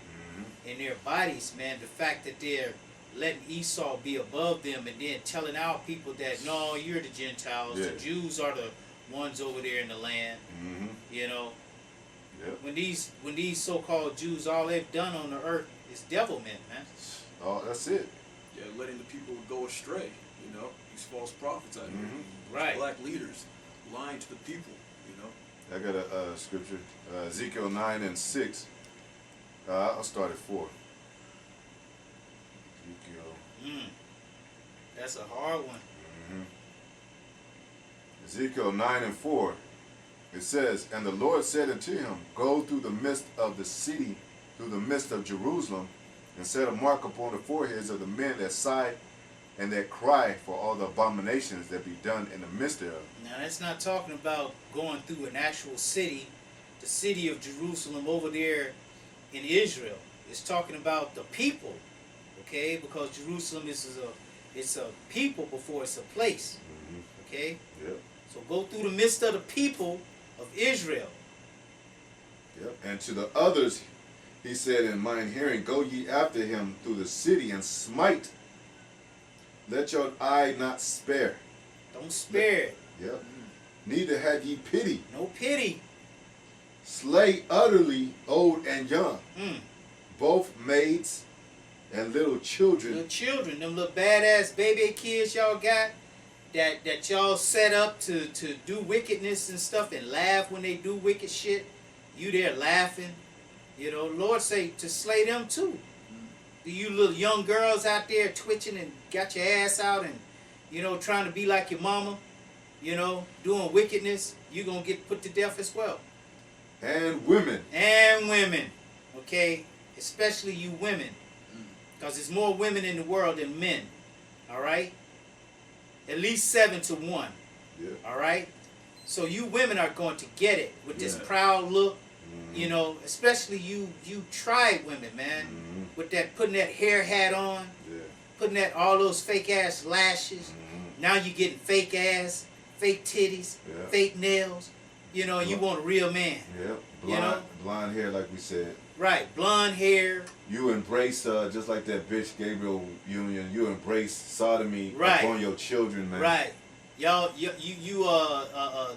in their bodies, man. The fact that they're letting Esau be above them and then telling our people that, no, you're the Gentiles. Yeah. The Jews are the ones over there in the land. You know, when these so-called Jews, all they've done on the earth is devilment, man. Oh, that's it. Yeah, letting the people go astray. You know, these false prophets out here, Right. black leaders, lying to the people. You know. I got a scripture, Ezekiel 9:6. I'll start at 4. Ezekiel. That's a hard one. Ezekiel 9:4. It says, and the Lord said unto him, go through the midst of the city, through the midst of Jerusalem, and set a mark upon the foreheads of the men that sigh and that cry for all the abominations that be done in the midst thereof. Now that's not talking about going through an actual city, the city of Jerusalem over there in Israel. It's talking about the people, okay? Because Jerusalem it's a people before it's a place, okay? Yep. So go through the midst of the people of Israel. Yep. And to the others, he said in mine hearing, go ye after him through the city and smite. Let your eye not spare. Don't spare. Yep. Neither have ye pity. No pity. Slay utterly old and young, Mm. both maids and little children. Little children, them little badass baby kids y'all got that y'all set up to do wickedness and stuff and laugh when they do wicked shit. You there laughing. You know, Lord say to slay them too. You little young girls out there twitching and got your ass out and, you know, trying to be like your mama, you know, doing wickedness, you're going to get put to death as well. And women. And women, okay? Especially you women. Because there's more women in the world than men, all right? At least 7 to 1, Yeah. all right? So you women are going to get it with this Yeah. proud look, you know, especially you tribe women, man, with that, putting that hair hat on, putting that, all those fake ass lashes. Now you getting fake ass, fake titties, fake nails, you know, and you want a real man. Yep. You know? Blonde hair, like we said. Right, blonde hair. You embrace, just like that bitch Gabriel Union, you embrace sodomy Right. upon your children, man. Right. Y'all,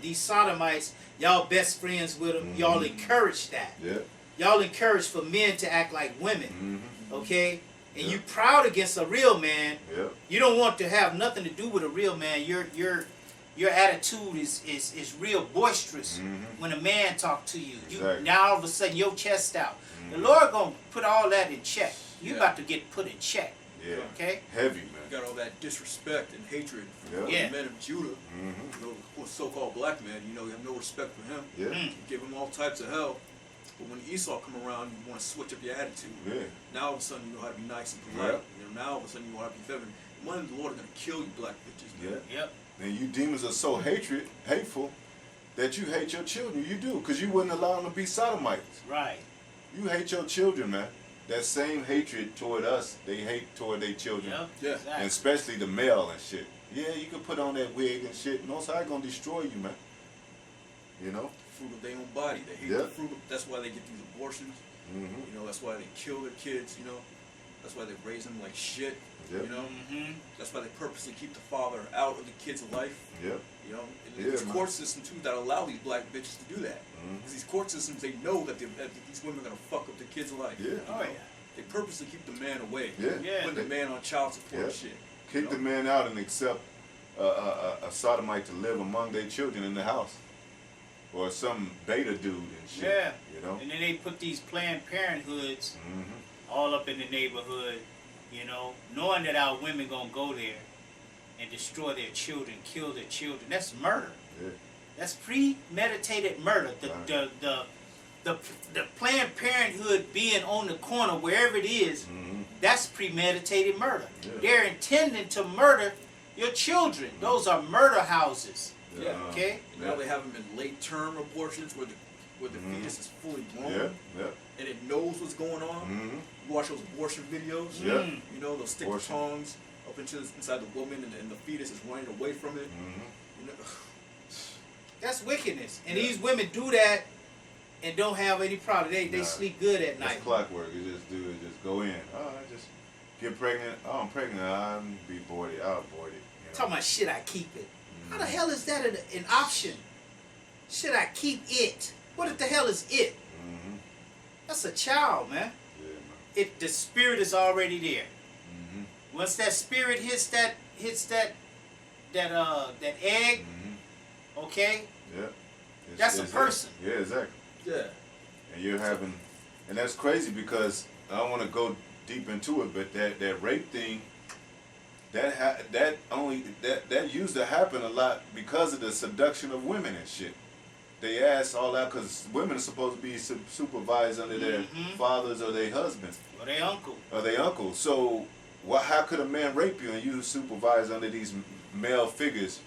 these sodomites, y'all best friends with them. Y'all encourage that. Yeah. Y'all encourage for men to act like women. Okay? And you proud against a real man. Yeah. You don't want to have nothing to do with a real man. Your attitude is real boisterous when a man talk to you. Exactly. Now all of a sudden your chest out. The Lord gonna put all that in check. You about to get put in check. Yeah. Okay? Heavy, man. You got all that disrespect and hatred for Yeah. the men of Judah, you know, for so-called black men. You know, you have no respect for him. Yeah. You give him all types of hell. But when Esau come around, you want to switch up your attitude. Yeah. Now all of a sudden you know how to be nice and polite. You know, now all of a sudden you know how to be feminine. One of the Lord is gonna kill you, black bitches. Man. Yeah. Yep. And you demons are so hateful, that you hate your children. You do, because you wouldn't allow them to be sodomites. Right. You hate your children, man. That same hatred toward us, they hate toward their children. Yep. Yeah. Exactly. And especially the male and shit. Yeah, you can put on that wig and shit. No, so I gonna destroy you, man. You know? Fruit of their own body. They hate the fruit of, that's why they get these abortions. You know, that's why they kill their kids, you know. That's why they raise them like shit. You know? That's why they purposely keep the father out of the kid's life. Yep. You know? And there's court systems too that allow these black bitches to do that. Because these court systems, they know that these women are gonna fuck up the kid's life. Yeah. Oh yeah. They purposely keep the man away. Yeah. Putting the man on child support and shit. Kick the man out and accept a sodomite to live among their children in the house. Or some beta dude and shit. Yeah. You know? And then they put these Planned Parenthoods all up in the neighborhood, you know, knowing that our women gonna go there and destroy their children, kill their children. That's murder. Yeah. That's premeditated murder. The Planned Parenthood being on the corner wherever it is, that's premeditated murder. Yeah. They're intending to murder your children. Those are murder houses. Yeah. Okay. Now they have them in late term abortions where the fetus is fully grown. Yeah. And it knows what's going on. You watch those abortion videos. Yeah. You know, they'll stick the tongs up inside the woman and the fetus is running away from it. You know? That's wickedness. And these women do that and don't have any problem. They sleep good at night. It's clockwork. You just do it. Just go in. Oh, I just get pregnant. Oh, I'm pregnant. I'll be aborted. I'll abort it. You know? Talking about should I keep it? How the hell is that an option? Should I keep it? What the hell is it? That's a child, man. Yeah, man. The spirit is already there. Once that spirit hits that egg, okay? Yeah. That's a person. Yeah, exactly. Yeah. And you're having, and that's crazy because I don't want to go deep into it, but that rape thing, that used to happen a lot because of the seduction of women and shit. they ass, all that, because women are supposed to be supervised under their fathers or their husbands. Or their uncle. Or their uncle. So, how could a man rape you and you supervise under these male figures?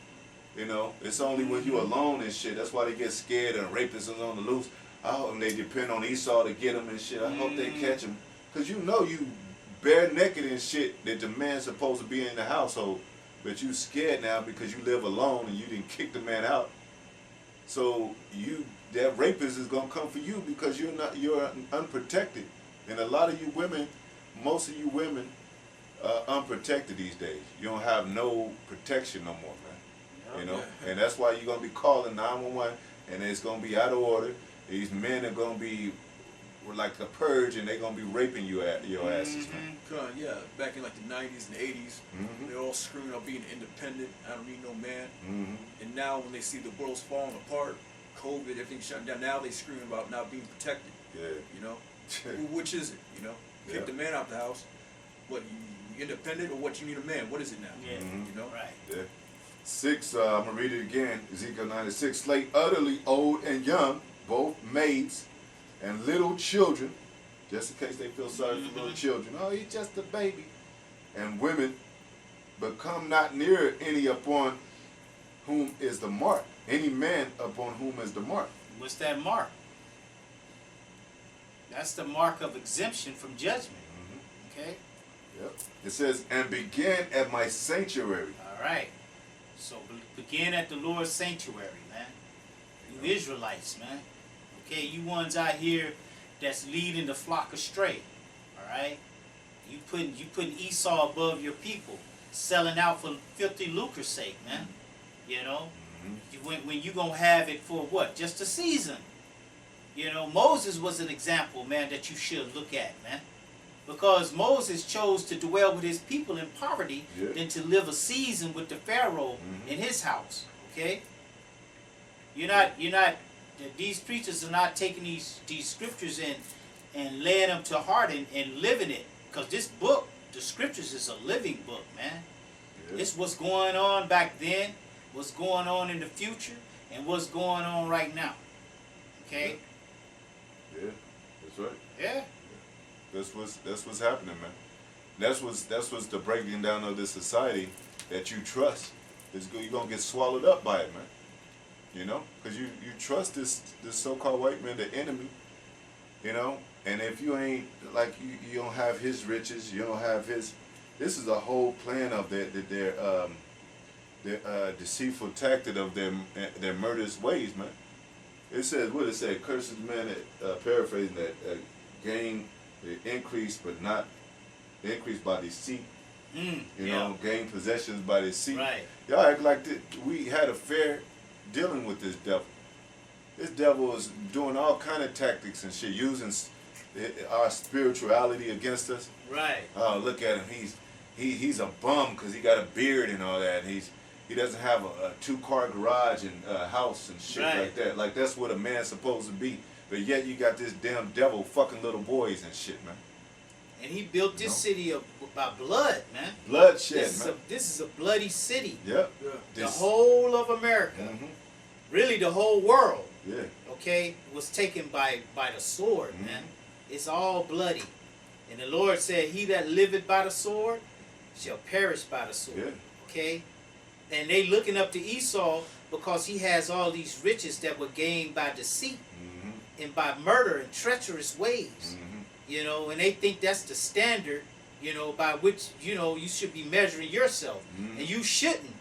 You know, it's only when you're alone and shit. That's why they get scared and rapists are on the loose. I hope they depend on Esau to get them and shit. I hope they catch him. Because you know you bare naked and shit that the man's supposed to be in the household. But you scared now because you live alone and you didn't kick the man out. So that rapist is gonna come for you because you're unprotected. And a lot of you women, most of you women, unprotected these days. You don't have no protection no more, man. You know, and that's why you're gonna be calling 911, and it's gonna be out of order. These men are gonna be like the purge, and they're gonna be raping you at your asses, man. Yeah, back in like the 90s and 80s, they're all screaming about being independent. I don't need no man. And now when they see the world's falling apart, COVID, everything's shutting down, now they screaming about not being protected. Yeah. You know, which is it? You know, kick the man out the house. What, you independent or what? You need a man? What is it now? Yeah. You know. Right. Yeah. 6. I'm gonna read it again. Ezekiel 96. Slay utterly old and young, both maids and little children, just in case they feel sorry for little children. Oh, he's just a baby. And women, but come not near any upon whom is the mark. Any man upon whom is the mark. What's that mark? That's the mark of exemption from judgment. Okay? Yep. It says, and begin at my sanctuary. All right. So begin at the Lord's sanctuary, man. You Israelites, man. Okay, you ones out here that's leading the flock astray. All right? You putting Esau above your people, selling out for filthy lucre's sake, man. You know? When you gonna have it for what? Just a season. You know, Moses was an example, man, that you should look at, man. Because Moses chose to dwell with his people in poverty than to live a season with the Pharaoh in his house. Okay? You're not these preachers are not taking these scriptures and laying them to heart and living it. Because this book, the scriptures, is a living book, man. It's what's going on back then, what's going on in the future, and what's going on right now. Okay? Yeah, that's right. Yeah. That's what's happening, man. That's what's the breaking down of this society that you trust. You're gonna get swallowed up by it, man. You know, because you trust this so-called white man, the enemy. You know, and if you ain't like you don't have his riches, you don't have his. This is a whole plan of their deceitful tactic of their murderous ways, man. It says what it say. Curses man, paraphrasing that gain. Increase, but not increase by deceit. You know, gain possessions by deceit. Right. Y'all act like we had a fair dealing with this devil. This devil is doing all kind of tactics and shit, using our spirituality against us. Right. Oh, look at him. He's a bum because he got a beard and all that. And he doesn't have a 2-car garage and house and shit like that. Like that's what a man's supposed to be. But yet you got this damn devil fucking little boys and shit, man. And he built this city by blood, man. Bloodshed, man. This is a bloody city. Yep. The whole of America, really the whole world, okay, was taken by the sword, man. It's all bloody. And the Lord said, he that liveth by the sword shall perish by the sword. Okay? And they looking up to Esau because he has all these riches that were gained by deceit. And by murder and treacherous ways, you know, and they think that's the standard, you know, by which, you know, you should be measuring yourself. And you shouldn't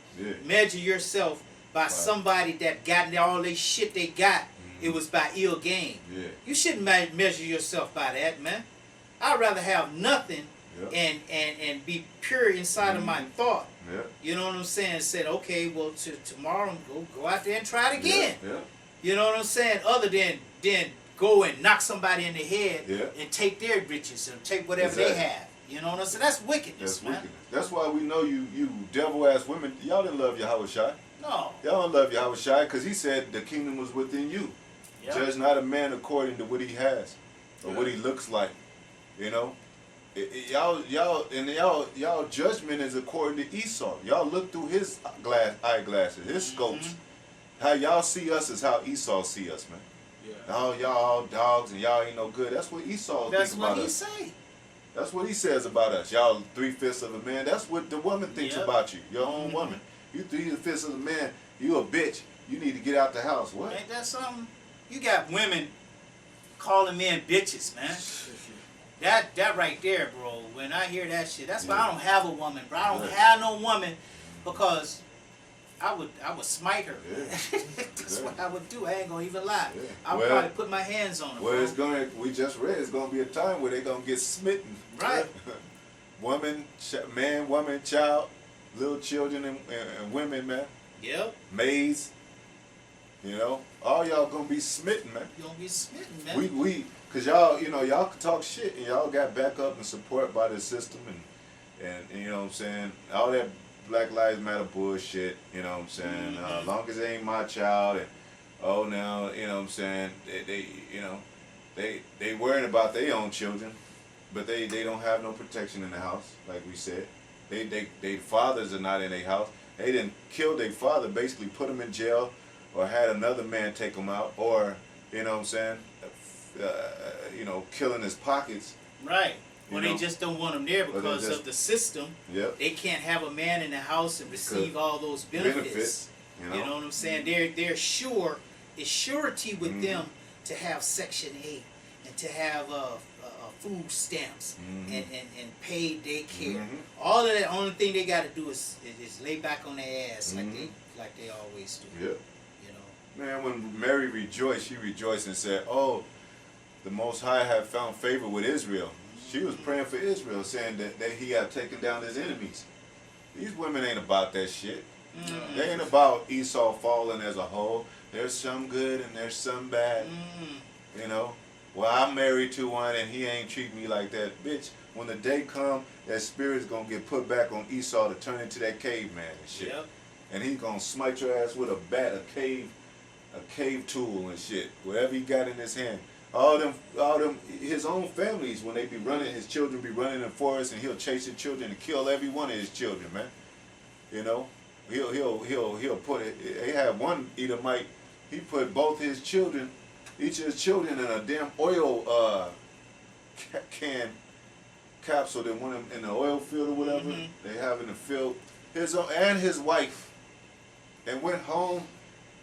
measure yourself by somebody that got all this shit they got. It was by ill gain. You shouldn't measure yourself by that, man. I'd rather have nothing and be pure inside of my thought. You know what I'm saying? Said, okay, well, tomorrow go out there and try it again. You know what I'm saying? Other than go and knock somebody in the head and take their riches and take whatever they have. You know what I'm saying? That's wickedness, man. Wickedness. That's why we know you devil-ass women, y'all didn't love Yahweh Shai. No. Y'all don't love Yahweh Shai because he said the kingdom was within you. Judge not a man according to what he has or what he looks like. You know? Y'all judgment is according to Esau. Y'all look through his eyeglasses, his scopes. How y'all see us is how Esau see us, man. Yeah. Oh, y'all all dogs and y'all ain't no good. That's what Esau thinks about us. That's what he say. That's what he says about us. Y'all 3/5 of a man. That's what the woman thinks about you. Your own woman. You 3/5 of a man. You a bitch. You need to get out the house. What? Ain't that something? You got women calling men bitches, man. That right there, bro. When I hear that shit, that's why I don't have a woman, bro. I don't have no woman because I would smite her. Yeah. That's what I would do. I ain't gonna even lie. Yeah. I would probably put my hands on her. Well, bro. it's gonna. We just read. It's gonna be a time where they're gonna get smitten. Right. Woman, man, woman, child, little children and women, man. Yep. Maids. You know, all y'all gonna be smitten, man. You gonna be smitten, man. We, cause y'all, you know, y'all can talk shit and y'all got backup and support by the system and you know what I'm saying. All that Black Lives Matter bullshit. You know what I'm saying. As long as it ain't my child and now you know what I'm saying. They you know, they worrying about their own children, but they don't have no protection in the house, like we said. They fathers are not in their house. They didn't kill their father, basically put him in jail, or had another man take him out, or you know what I'm saying, you know, killing his pockets. Right. Well, they just don't want him there because of the system. Yep. They can't have a man in the house and receive all those benefits. You know what I'm saying? They're sure. It's surety with them to have Section 8 and to have food stamps and paid daycare. All of that. Only thing they got to do is lay back on their ass like they always do. Yep. You know. Man, when Mary rejoiced, she rejoiced and said, "Oh, the Most High have found favor with Israel." She was praying for Israel, saying that he had taken down his enemies. These women ain't about that shit. They ain't about Esau falling as a whole. There's some good and there's some bad. You know? Well, I'm married to one and he ain't treating me like that. Bitch, when the day come, that spirit's gonna get put back on Esau to turn into that caveman and shit. Yep. And he's gonna smite your ass with a bat, a cave tool and shit. Whatever he got in his hand. All them, his own families, when they be running, his children be running in the forest, and he'll chase his children and kill every one of his children, man. You know, he'll put it. They had one Edomite. He put both his children, each of his children, in a damn oil can capsule. They went in the oil field or whatever they have in the field. His wife, and went home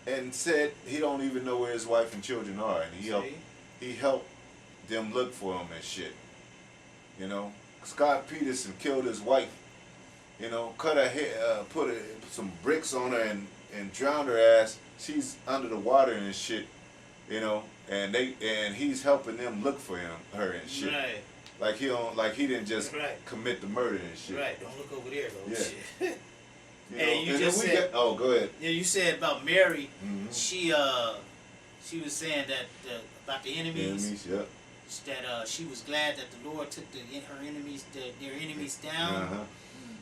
and said he don't even know where his wife and children are, and he helped them look for him and shit. You know, Scott Peterson killed his wife. You know, cut her hair, put some bricks on her and drowned her ass. She's under the water and shit. You know, and he's helping them look for her and shit. Right. Like he didn't just commit the murder and shit. Right. Don't look over there though. Yeah. Shit. And you just said. Oh, go ahead. Yeah, you said about Mary. She was saying that about the enemies. Yeah. That she was glad that the Lord took their enemies down.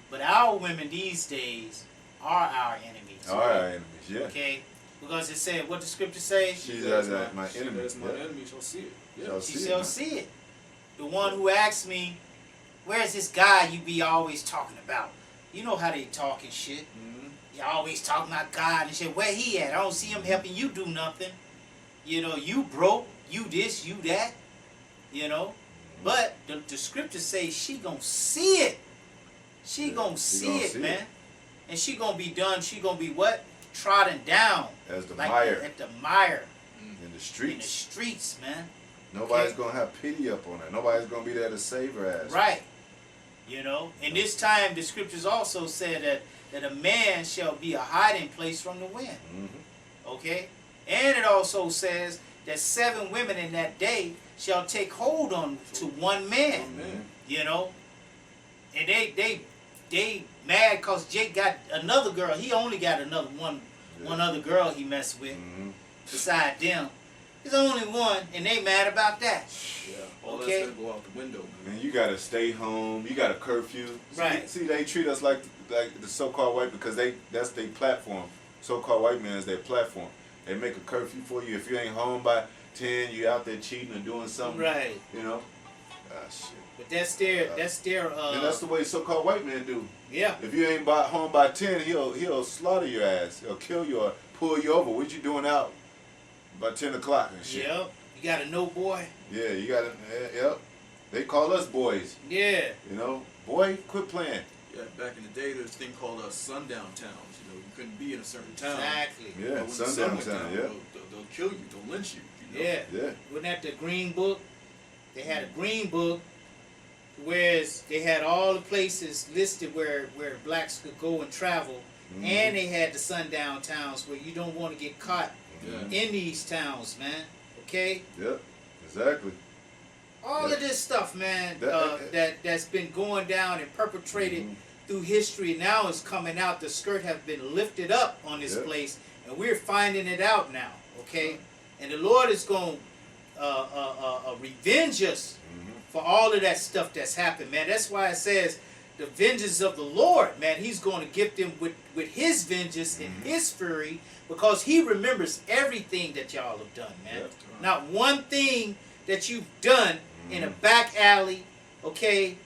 But our women these days are our enemies. Our enemies, yeah. Okay, because it said what the scripture say. She's my enemy. My enemy shall see it. Yeah. She shall see it. The one who asked me, "Where's this guy you be always talking about?" You know how they talking shit. You always talking about God and shit. Where he at? I don't see him helping you do nothing. You know, you broke, you this, you that. You know, but the scriptures say she gonna see it. She gonna see it, man. And she gonna be done. She gonna be what? Trodden down. As the like mire. At the mire. In the streets. In the streets, man. Nobody's gonna have pity up on her. Nobody's gonna be there to save her ass. Right. You know, and this time the scriptures also said that a man shall be a hiding place from the wind. Okay? And it also says that 7 women in that day shall take hold on to one man. You know? And they mad because Jake got another girl. He only got another one other girl he messed with beside them. There's only one, and they mad about that. Yeah, all that's gonna go out the window. Man, you gotta stay home. You got a curfew. Right. See, they treat us like the so-called white because that's their platform. So-called white man is their platform. They make a curfew for you. If you ain't home by 10, you out there cheating or doing something. Right. You know. Shit. But that's their. And that's the way so-called white men do. Yeah. If you ain't home by 10, he'll slaughter your ass. He'll kill you or pull you over. What you doing out by 10 o'clock and shit? Yep. You got to know, boy. Yeah, you got to, yep. They call us boys. Yeah. You know, boy, quit playing. Yeah, back in the day, there's a thing called sundown towns. You know, you couldn't be in a certain town. Exactly. Yeah, But when the sun sundown went town, down, yeah. they'll kill you. They'll lynch you. You know? Yeah. Yeah. Wasn't that the green book? They had a green book, whereas they had all the places listed where blacks could go and travel, and they had the sundown towns where you don't want to get caught in these towns, man. Okay? Yep, exactly. All of this stuff, man, that's been going down and perpetrated through history now is coming out. The skirt have been lifted up on this place, and we're finding it out now, okay? And the Lord is going to revenge us for all of that stuff that's happened, man. That's why it says the vengeance of the Lord, man. He's going to get them with his vengeance and his fury, because he remembers everything that y'all have done, man. Not one thing that you've done in a back alley, okay,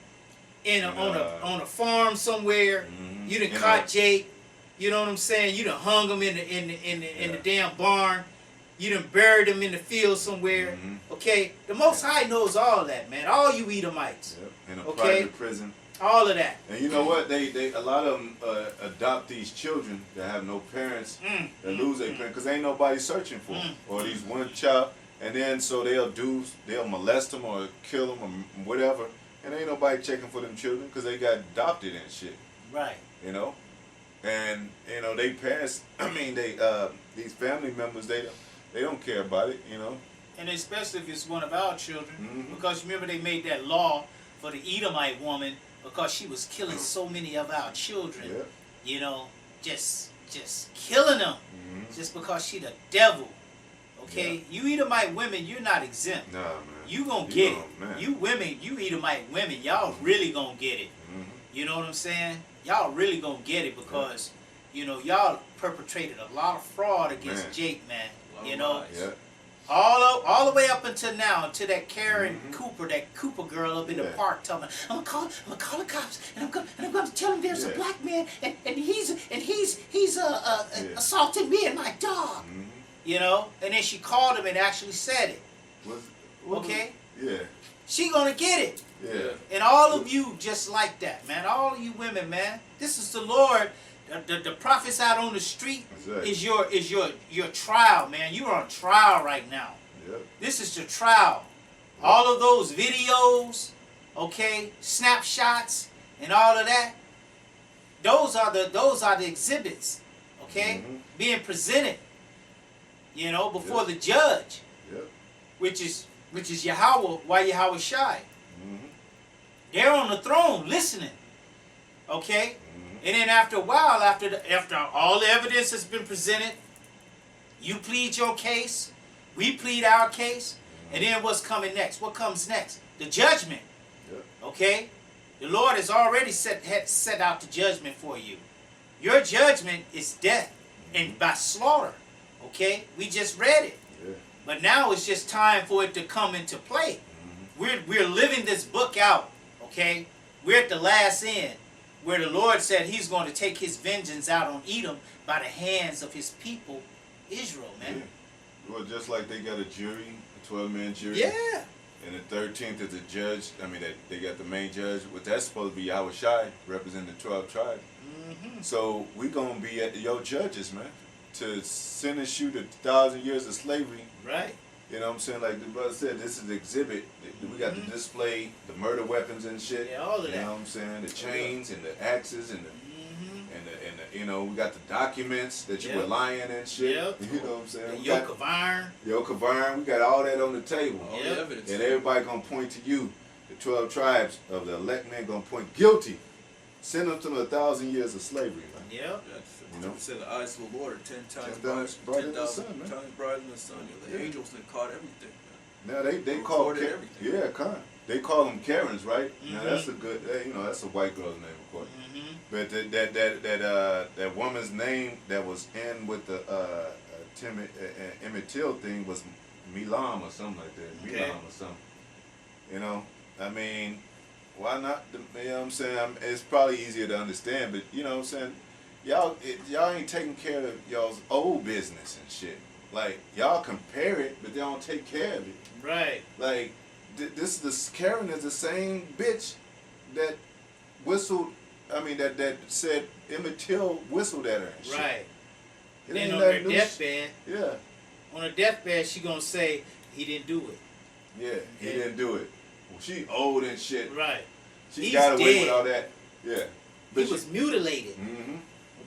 on a farm somewhere. You done caught Jake. You know what I'm saying? You done hung him in the damn barn. You done buried him in the field somewhere. Okay, the Most High knows all that, man. All you Edomites. In a private prison. All of that. And you know what? They a lot of them adopt these children that have no parents, that lose their parents because ain't nobody searching for them, or these one child, and then so they'll molest them or kill them or whatever, and ain't nobody checking for them children because they got adopted and shit. Right. You know, and you know they parents. I mean these family members they don't care about it. You know. And especially if it's one of our children, because remember they made that law for the Edomite woman. Because she was killing so many of our children, you know, just killing them, just because she the devil. Okay, you Edomite women, you're not exempt. Nah, man. You gonna get it. Man. You women, you Edomite women, y'all really gonna get it. You know what I'm saying? Y'all really gonna get it because, you know, y'all perpetrated a lot of fraud against Jake, man. You know. All the way up until now, to that Karen Cooper, that Cooper girl up in the park, telling me, I'm gonna call the cops, and I'm gonna tell them there's a black man, and he's assaulting me and my dog. You know, and then she called him and actually said it. Okay. Yeah. She gonna get it. Yeah. And all of you just like that, man. All of you women, man. This is the Lord. The prophets out on the street is your trial, man. You're on trial right now. This is your trial. All of those videos, okay, snapshots, and all of that. Those are the exhibits, okay, being presented, you know, before the judge, which is Yahweh, Yahweh Shai. They're on the throne listening, okay. And then after a while, after all the evidence has been presented, you plead your case, we plead our case, and then what's coming next? What comes next? The judgment. Okay? The Lord has already set out the judgment for you. Your judgment is death and by slaughter. Okay? We just read it. But now it's just time for it to come into play. We're living this book out. Okay? We're at the last end, where the Lord said he's going to take his vengeance out on Edom by the hands of his people, Israel, man. Well, just like they got a jury, a 12-man jury. Yeah. And the 13th is the judge. I mean, they got the main judge. But that's supposed to be Yahweh Shai, representing the 12 tribes. So we going to be your judges, man, to sentence you to 1,000 years of slavery. Right. You know what I'm saying? Like the brother said, this is the exhibit. We got the display, the murder weapons and shit. Yeah, all of that. You know what I'm saying? The chains and the axes and the you know, we got the documents that you were lying and shit. You know what I'm saying? The yoke of iron. Yoke of iron. We got all that on the table. All the evidence. And everybody gonna point to you. The 12 tribes of the elect men gonna point guilty. Send them to 1,000 years of slavery, man. Yep. You know, said the eyes of the Lord are 10 times brighter than the sun, man. times brighter than the sun. You know, the angels that caught everything. Man. Now they call everything. They call them Karens, right? Now that's a good, you know, that's a white girl's name, of course. But that woman's name that was in with the Emmett Till thing was Milam or something like that. Milam or something. You know, I mean, why not? You know what I'm saying? It's probably easier to understand, but you know what I'm saying? y'all ain't taking care of y'all's old business and shit. Like y'all compare it, but they don't take care of it. Right. Like Karen is the same bitch that whistled. I mean that said Emmett Till whistled at her and shit. Right. It Then ain't on that her new deathbed, yeah. on her deathbed, she gonna say he didn't do it. Yeah, he Okay. didn't do it. Well, she old and shit. Right. She He's got away dead. with all that. Yeah. He was mutilated. Mm-hmm.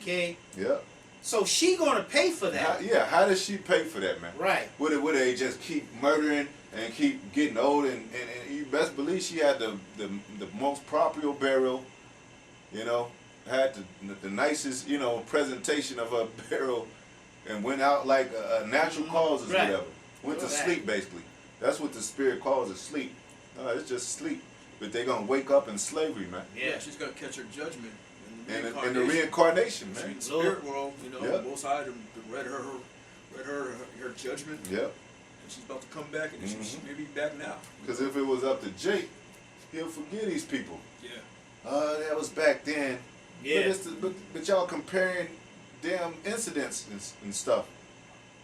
Okay. Yeah. So she gonna pay for that. How does she pay for that, man? Right. Would they just keep murdering and keep getting old and you best believe she had the most proper burial, you know, had the nicest, you know, presentation of her burial and went out like a natural causes, Right. whatever. Went to Right. sleep basically. That's what the spirit calls it, sleep. No, it's just sleep. But they're gonna wake up in slavery, man. Yeah. She's gonna catch her judgment In the reincarnation, man. In the spirit world, you know, Yeah. Most High read her judgment. Yep. And she's about to come back, and she may be back now. Because if it was up to Jake, he'll forgive these people. Yeah. That was back then. Yeah. But y'all comparing damn incidents and stuff.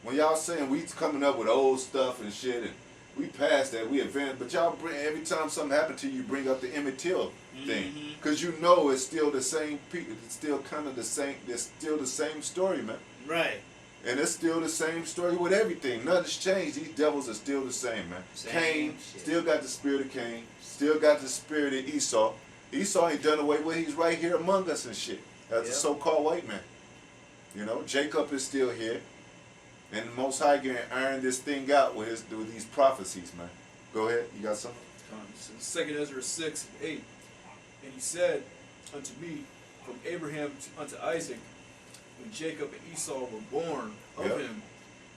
When y'all saying we coming up with old stuff and shit, and we passed that, we advanced, but y'all bring every time something happened to you, bring up the Emmett Till thing, because you know it's still the same people. It's still kind of the same. It's still the same story, man. Right. And it's still the same story with everything. Nothing's changed. These devils are still the same, man. Cain still got the spirit of Cain. Still got the spirit of Esau. Esau ain't done away with. He's right here among us and shit. As a so-called white man. You know, Jacob is still here. And the Most High can iron this thing out with these prophecies, man. Go ahead. You got something? So 2 Ezra 6:8. And he said unto me, from Abraham unto Isaac, when Jacob and Esau were born of him,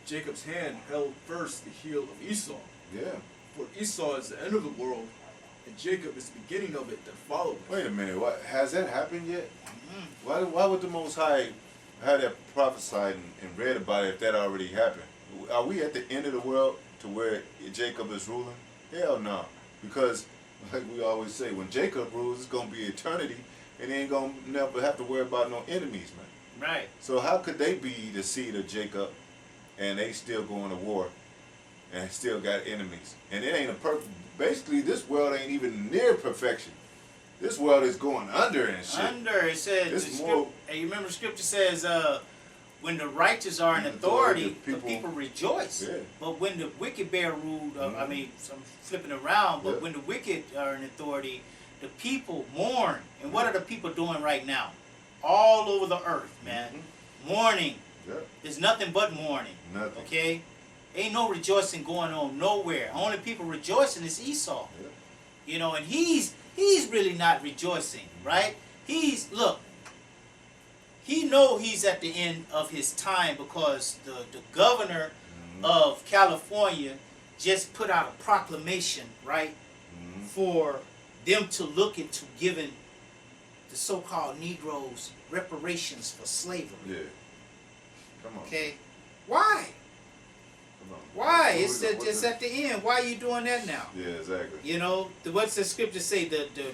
Jacob's hand held first the heel of Esau. Yeah. For Esau is the end of the world, and Jacob is the beginning of it that followed. Wait a minute. What has that happened yet? Why would the Most High have that prophesied and read about it if that already happened? Are we at the end of the world to where Jacob is ruling? Hell no. Because, like we always say, when Jacob rules, it's going to be eternity, and they ain't going to never have to worry about no enemies, man. Right. So how could they be the seed of Jacob, and they still going to war, and still got enemies? And it ain't a perfect. Basically, this world ain't even near perfection. This world is going under and shit. Under, it says, you remember the scripture says, when the righteous are in authority, the people rejoice. Yeah. But when the wicked bear rule, I mean, I'm flipping around, but when the wicked are in authority, the people mourn. And what are the people doing right now? All over the earth, man. Mourning. Yeah. There's nothing but mourning. Nothing. Okay? Ain't no rejoicing going on nowhere. Only people rejoicing is Esau. Yeah. You know, and he's really not rejoicing, right? Look, he know he's at the end of his time because the governor of California just put out a proclamation, right, for them to look into giving the so-called Negroes reparations for slavery. Yeah. Come on. Okay? Why? Come on. Why? It's at the end. Why are you doing that now? Yeah, exactly. You know, what's the scripture say?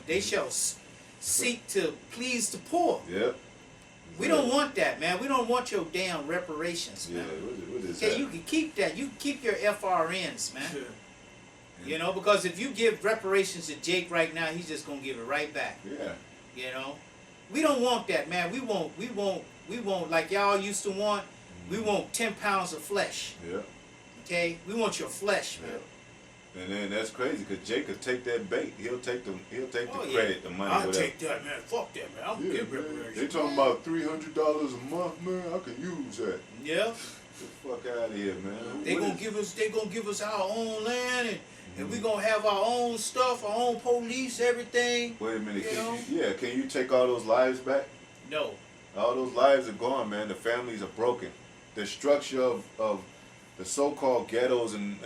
They shall seek to please the poor. Yep. We don't want that, man. We don't want your damn reparations, man. Yeah, what is Okay, that? you can keep that. You can keep your FRNs, man. You know, because if you give reparations to Jake right now, he's just gonna give it right back. Yeah. You know, we don't want that, man. We won't like y'all used to want. We want 10 pounds of flesh. Yeah. Okay, we want your flesh, man. And then that's crazy because Jake could take that bait. He'll take the credit, the money. I'll whatever. take that, man. Fuck that, man. I'm Yeah, give man. reparations. They talking about $300 a month, man. I can use that. Yeah. Get the fuck out of here, man. They gonna give us our own land and we gonna have our own stuff, our own police, everything. Wait a minute. You Can you take all those lives back? No. All those lives are gone, man. The families are broken. The structure of the so-called ghettos and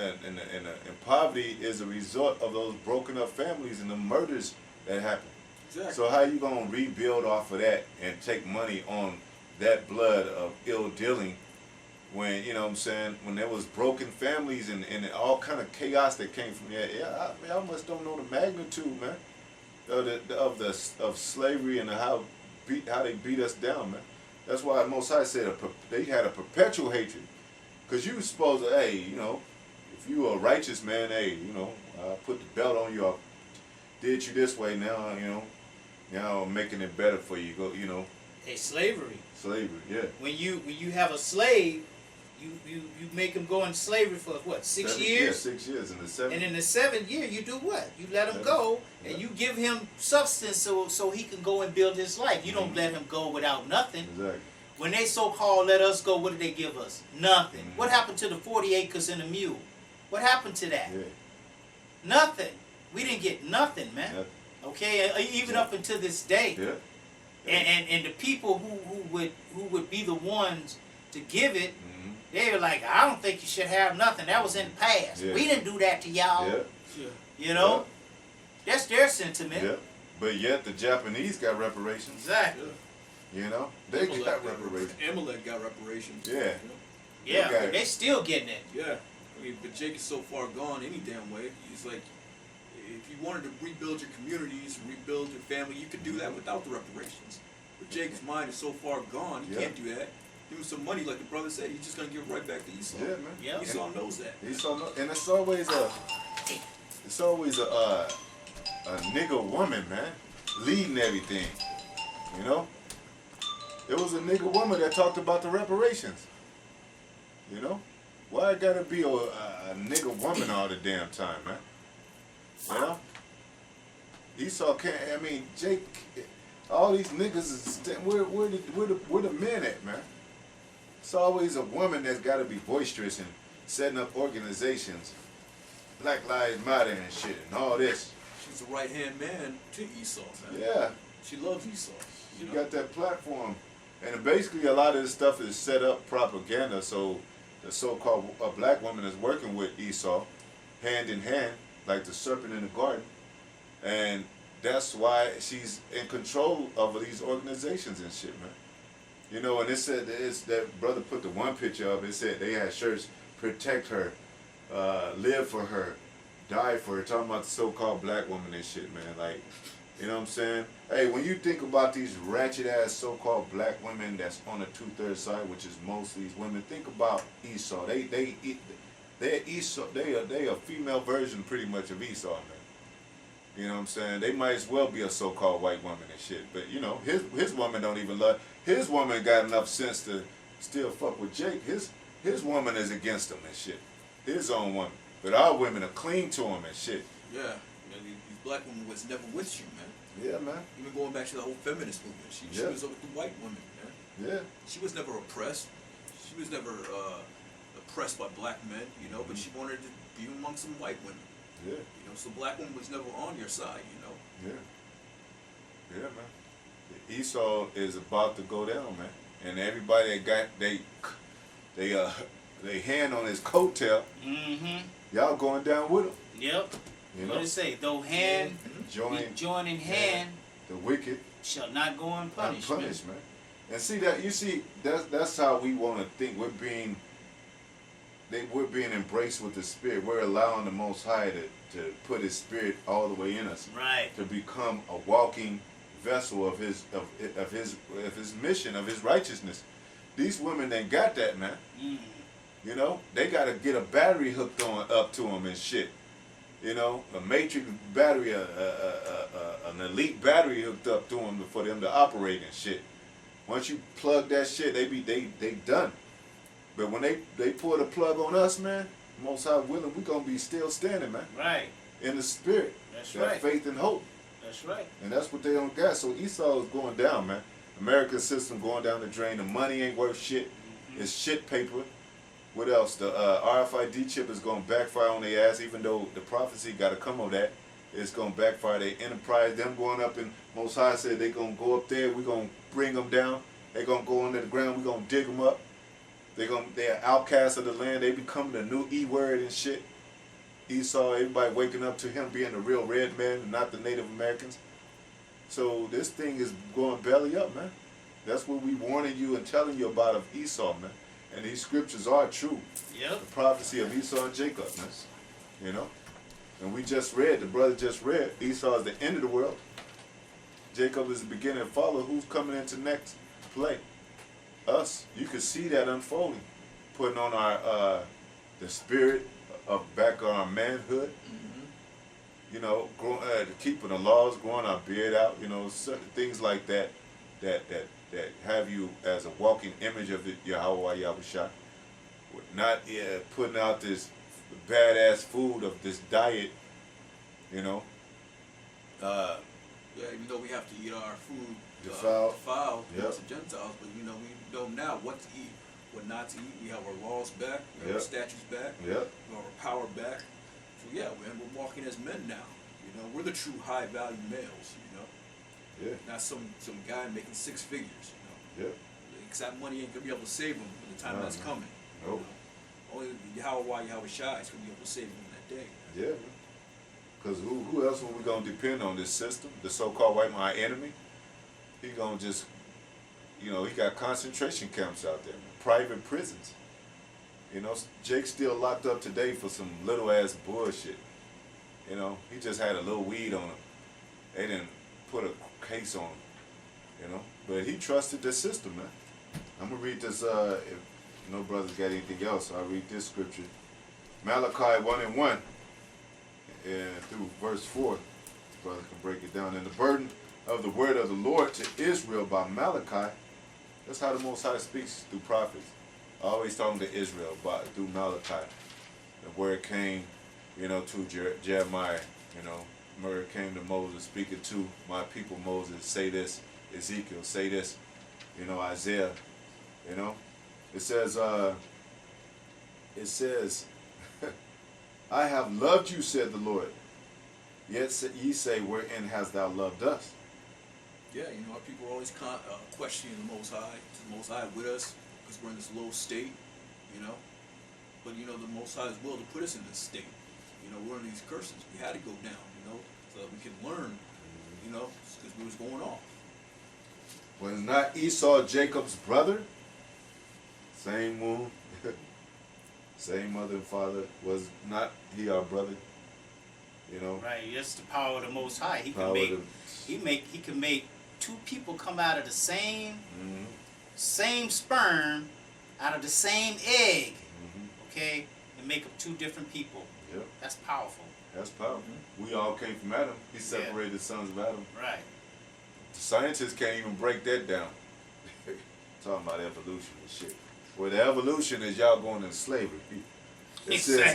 poverty is a result of those broken up families and the murders that happen. Exactly. So how you gonna rebuild off of that and take money on that blood of ill dealing when, you know what I'm saying, when there was broken families and all kind of chaos that came from that? Yeah, y'all must don't know the magnitude, man, of slavery and how they beat us down, man. That's why Most High said they had a perpetual hatred. Because you was supposed to, hey, you know, if you a righteous man, hey, you know, I put the belt on you, I did you this way now, you know. Now I'm making it better for you. Go, you know. Hey, slavery. Slavery, yeah. When you have a slave, you make him go in slavery for what, 6 years? Yeah, 6 years. In the 7th. And in the 7th year, you do what? You let him go, and you give him substance so he can go and build his life. You don't let him go without nothing. Exactly. When they so-called let us go, what did they give us? Nothing. What happened to the 40 acres and the mule? What happened to that? Yeah. Nothing. We didn't get nothing, man. Nothing. Okay, even up until this day. Yeah. And the people who would be the ones to give it, they were like, I don't think you should have nothing. That was in the past. Yeah. We didn't do that to y'all. Yeah. You know? That's their sentiment. Yeah. But yet the Japanese got reparations. Exactly. Yeah. You know? They got reparations. Amalek got reparations. Yeah. You know? Yeah, but they still getting it. Yeah. I mean, but Jake is so far gone any damn way. He's like, if you wanted to rebuild your communities, rebuild your family, you could do that without the reparations. But Jake's mind is so far gone, he can't do that. Give him some money, like the brother said, he's just gonna give it right back to Esau. Yeah, man. Yep. Esau knows that. And it's always a nigga woman, man, leading everything. You know? It was a nigga woman that talked about the reparations. You know? Why it gotta be a nigga woman all the damn time, man? You know? Esau can't, I mean, Jake, all these niggas is, where the men at, man? It's always a woman that's gotta be boisterous and setting up organizations, Black Lives Matter and shit and all this. She's the right-hand man to Esau, man. Yeah. She loves Esau. She got that platform. And basically a lot of this stuff is set up propaganda, so the so-called black woman is working with Esau, hand in hand, like the serpent in the garden. And that's why she's in control of these organizations and shit, man. You know, and it said, that brother put the one picture up, it said they had shirts, protect her, live for her, die for her, talking about the so-called black woman and shit, man. Like, you know what I'm saying? Hey, when you think about these ratchet-ass so-called black women that's on the 2/3 side, which is most of these women, think about Esau. They're Esau. They a female version pretty much of Esau, man. You know what I'm saying? They might as well be a so-called white woman and shit. But, you know, his woman don't even love. His woman got enough sense to still fuck with Jake. His woman is against him and shit. His own woman. But our women are clean to him and shit. Yeah. These black women was never with you, man. Yeah, man. Even going back to the whole feminist movement. She was with the white women, man. Yeah. She was never oppressed. She was never oppressed by black men, you know, but she wanted to be among some white women. Yeah. You know, so black woman was never on your side, you know. Yeah. Yeah, man. Esau is about to go down, man. And everybody that got they hand on his coattail, y'all going down with him. Yep. You know? What did it say? Though hand join in hand, the wicked shall not go unpunished. Man. And see that that's how we want to think. We're being embraced with the Spirit. We're allowing the Most High to put His Spirit all the way in us. Right. To become a walking vessel of his mission, of His righteousness. These women ain't got that, man. You know, they gotta get a battery hooked up to them and shit. You know, a matrix battery, an elite battery hooked up to them for them to operate and shit. Once you plug that shit, they done. But when they pull the plug on us, man, Most High willing, we gonna be still standing, man. Right. In the Spirit. That's that right. Faith and hope. That's right. And that's what they don't got. So Esau is going down, man. American system going down the drain. The money ain't worth shit. It's shit paper. What else? The RFID chip is going to backfire on their ass, even though the prophecy got to come of that. It's going to backfire their enterprise. Them going up, and Most High said they going to go up there. We're going to bring them down. They're going to go under the ground. We're going to dig them up. They're outcasts of the land. They become the new E-word and shit. Esau, everybody waking up to him being the real red man and not the Native Americans. So this thing is going belly up, man. That's what we warning you and telling you about of Esau, man. And these scriptures are true. Yep. The prophecy of Esau and Jacob, man. You know? And we just read, the brother just read, Esau is the end of the world. Jacob is the beginning and follow. Who's coming into next play? us, you could see that unfolding, putting on our the spirit of back on our manhood. You know, keeping the laws, growing our beard out. You know, certain things like that, that have you as a walking image of the Yahweh Yahushua. Not putting out this badass food of this diet. You know. Yeah, even though we have to eat our food defiled, yep. To Gentiles, but you know we know now what to eat, what not to eat. We have our laws back, we have our statutes back, we have our power back. So yeah, man, we're walking as men now. You know, we're the true high value males. You know, not some guy making six figures. You know, because that money ain't gonna be able to save him when the time that's coming. Nope. You know? Only Yahweh Shai is gonna be able to save him in that day. Yeah. Because who else are we going to depend on? This system, the so-called white man, our enemy? He going to just, you know, he got concentration camps out there, private prisons. You know, Jake's still locked up today for some little-ass bullshit. You know, he just had a little weed on him. They didn't put a case on him, you know. But he trusted the system, man. I'm going to read this, if no brothers got anything else, I'll read this scripture. Malachi 1:1. And through verse 4, brother can break it down. And the burden of the word of the Lord to Israel by Malachi. That's how the Most High speaks through prophets. Always talking to Israel through Malachi. The word came, you know, to Jeremiah. You know, word came to Moses, speaking to my people Moses. Say this, Ezekiel. Say this, you know, Isaiah. You know, it says. I have loved you, said the Lord. Yet ye say, wherein hast thou loved us? Yeah, you know, our people are always questioning the Most High. Is the Most High with us? Because we're in this low state, you know. But, you know, the Most High's will to put us in this state. You know, we're in these curses. We had to go down, you know, so that we can learn, you know, because we was going off. Was not Esau Jacob's brother? Same womb. Same mother and father. Was not he our brother? You know. Right. That's the power of the Most High. He can make two people come out of the same same sperm, out of the same egg. Okay, and make them two different people. Yep. That's powerful. That's powerful. We all came from Adam. He separated the sons of Adam. Right. The scientists can't even break that down. Talking about evolution and shit. Well, the evolution is y'all going into slavery. It says,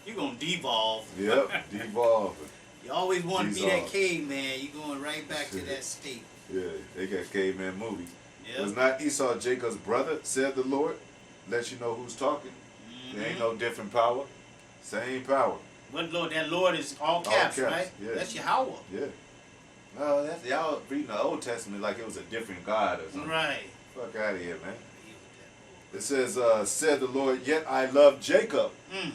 you're going to devolve. Yep, devolve. You always want to be that caveman. You're going right back to that state. Yeah, they got caveman movies. Yep. Was not Esau Jacob's brother, said the Lord? Let you know who's talking. There ain't no different power. Same power. What Lord? That Lord is all caps, right? Yeah. That's Yahweh. Yeah. Well, that's y'all reading the Old Testament like it was a different God or something. Right. Fuck out of here, man. It says, said the Lord, yet I love Jacob. Yeah,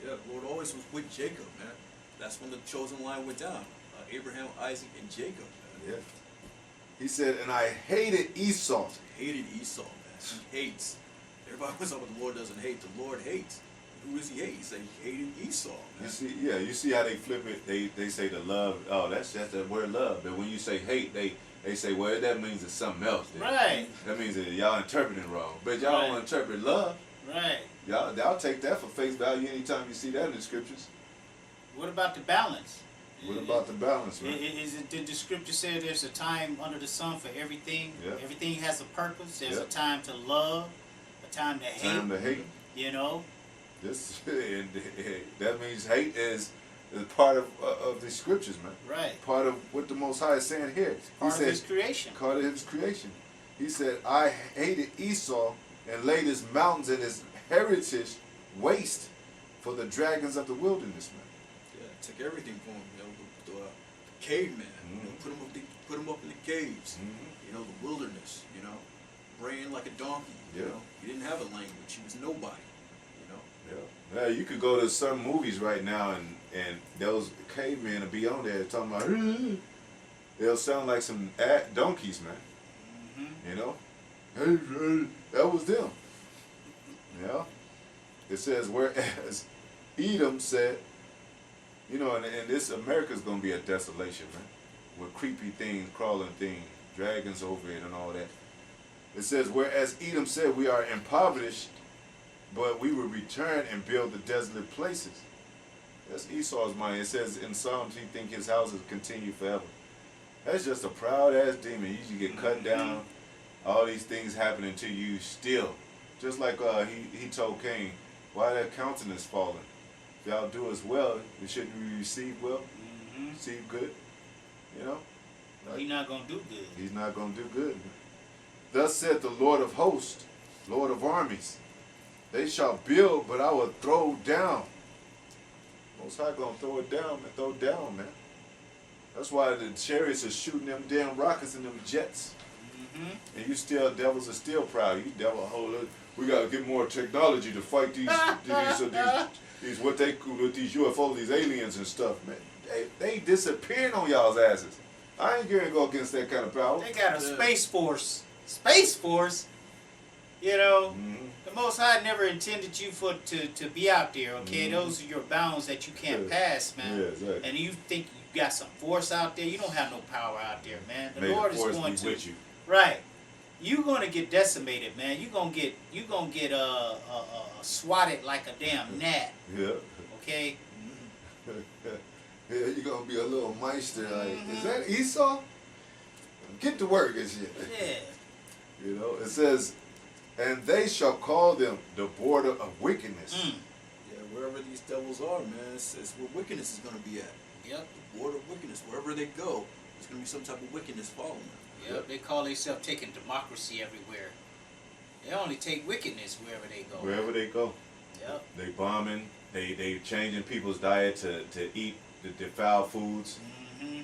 the Lord always was with Jacob, man. That's when the chosen line went down. Abraham, Isaac, and Jacob, man. Yeah. He said, and I hated Esau. He hated Esau, man. He hates. Everybody was talking about the Lord doesn't hate. The Lord hates. Who does he hate? He said he hated Esau, man. You see how they flip it? They say the love, that's the word love. But when you say hate, they say, well, that means it's something else. Then. Right. That means that y'all interpreting wrong. But y'all don't interpret love. Right. Y'all take that for face value anytime you see that in the scriptures. What about the balance? What about the balance, man? Did the scripture say there's a time under the sun for everything? Yeah. Everything has a purpose. There's a time to love, a time to hate. Time to hate. You know? That means hate is part of the scriptures, man. Right. Part of what the Most High is saying here. Part of his creation. Part of his creation. He said, I hated Esau and laid his mountains and his heritage waste for the dragons of the wilderness, man. Yeah, took everything from him. You know, the caveman. You know, put him up in the caves. You know, the wilderness. You know, braying like a donkey. You know, he didn't have a language. He was nobody. Yeah, you could go to some movies right now and those cavemen will be on there talking about, they'll sound like some donkeys, man. You know? That was them. Yeah. It says, whereas Edom said, you know, and this America's going to be a desolation, man. With creepy things, crawling things, dragons over it and all that. It says, whereas Edom said, we are impoverished, but we will return and build the desolate places. That's Esau's mind. It says in Psalms, he think his houses continue forever. That's just a proud-ass demon. You usually get cut down. All these things happening to you still. Just like he told Cain, why that countenance falling? If y'all do as well, shouldn't we receive well? Receive good? You know? Like, he's not going to do good. He's not going to do good. Thus said the Lord of hosts, Lord of armies, they shall build, but I will throw down. Most High going to throw it down, man. Throw down, man. That's why the chariots are shooting them damn rockets and them jets. And you still, devils are still proud. You devil, we got to get more technology to fight these what they with these UFOs, these aliens and stuff, man. They disappearing on y'all's asses. I ain't going to go against that kind of power. They got a space force. Space force? You know, the Most High never intended you to be out there, okay? Those are your bounds that you can't pass, man. Yeah, exactly. And you think you got some force out there? You don't have no power out there, man. The May Lord the is force going be to with you. Right. You're gonna get decimated, man. You're gonna get swatted like a damn gnat. Yeah. Okay? Yeah, you're gonna be a little meister, like, is that Esau? Get to work and shit. Yeah. You know, it says, and they shall call them the border of wickedness. Yeah, wherever these devils are, man, it's where wickedness is going to be at. Yep. The border of wickedness. Wherever they go, there's going to be some type of wickedness following them. Yep. They call themselves taking democracy everywhere. They only take wickedness wherever they go. Wherever they go. Yep. They bombing. They changing people's diet to eat the defiled foods.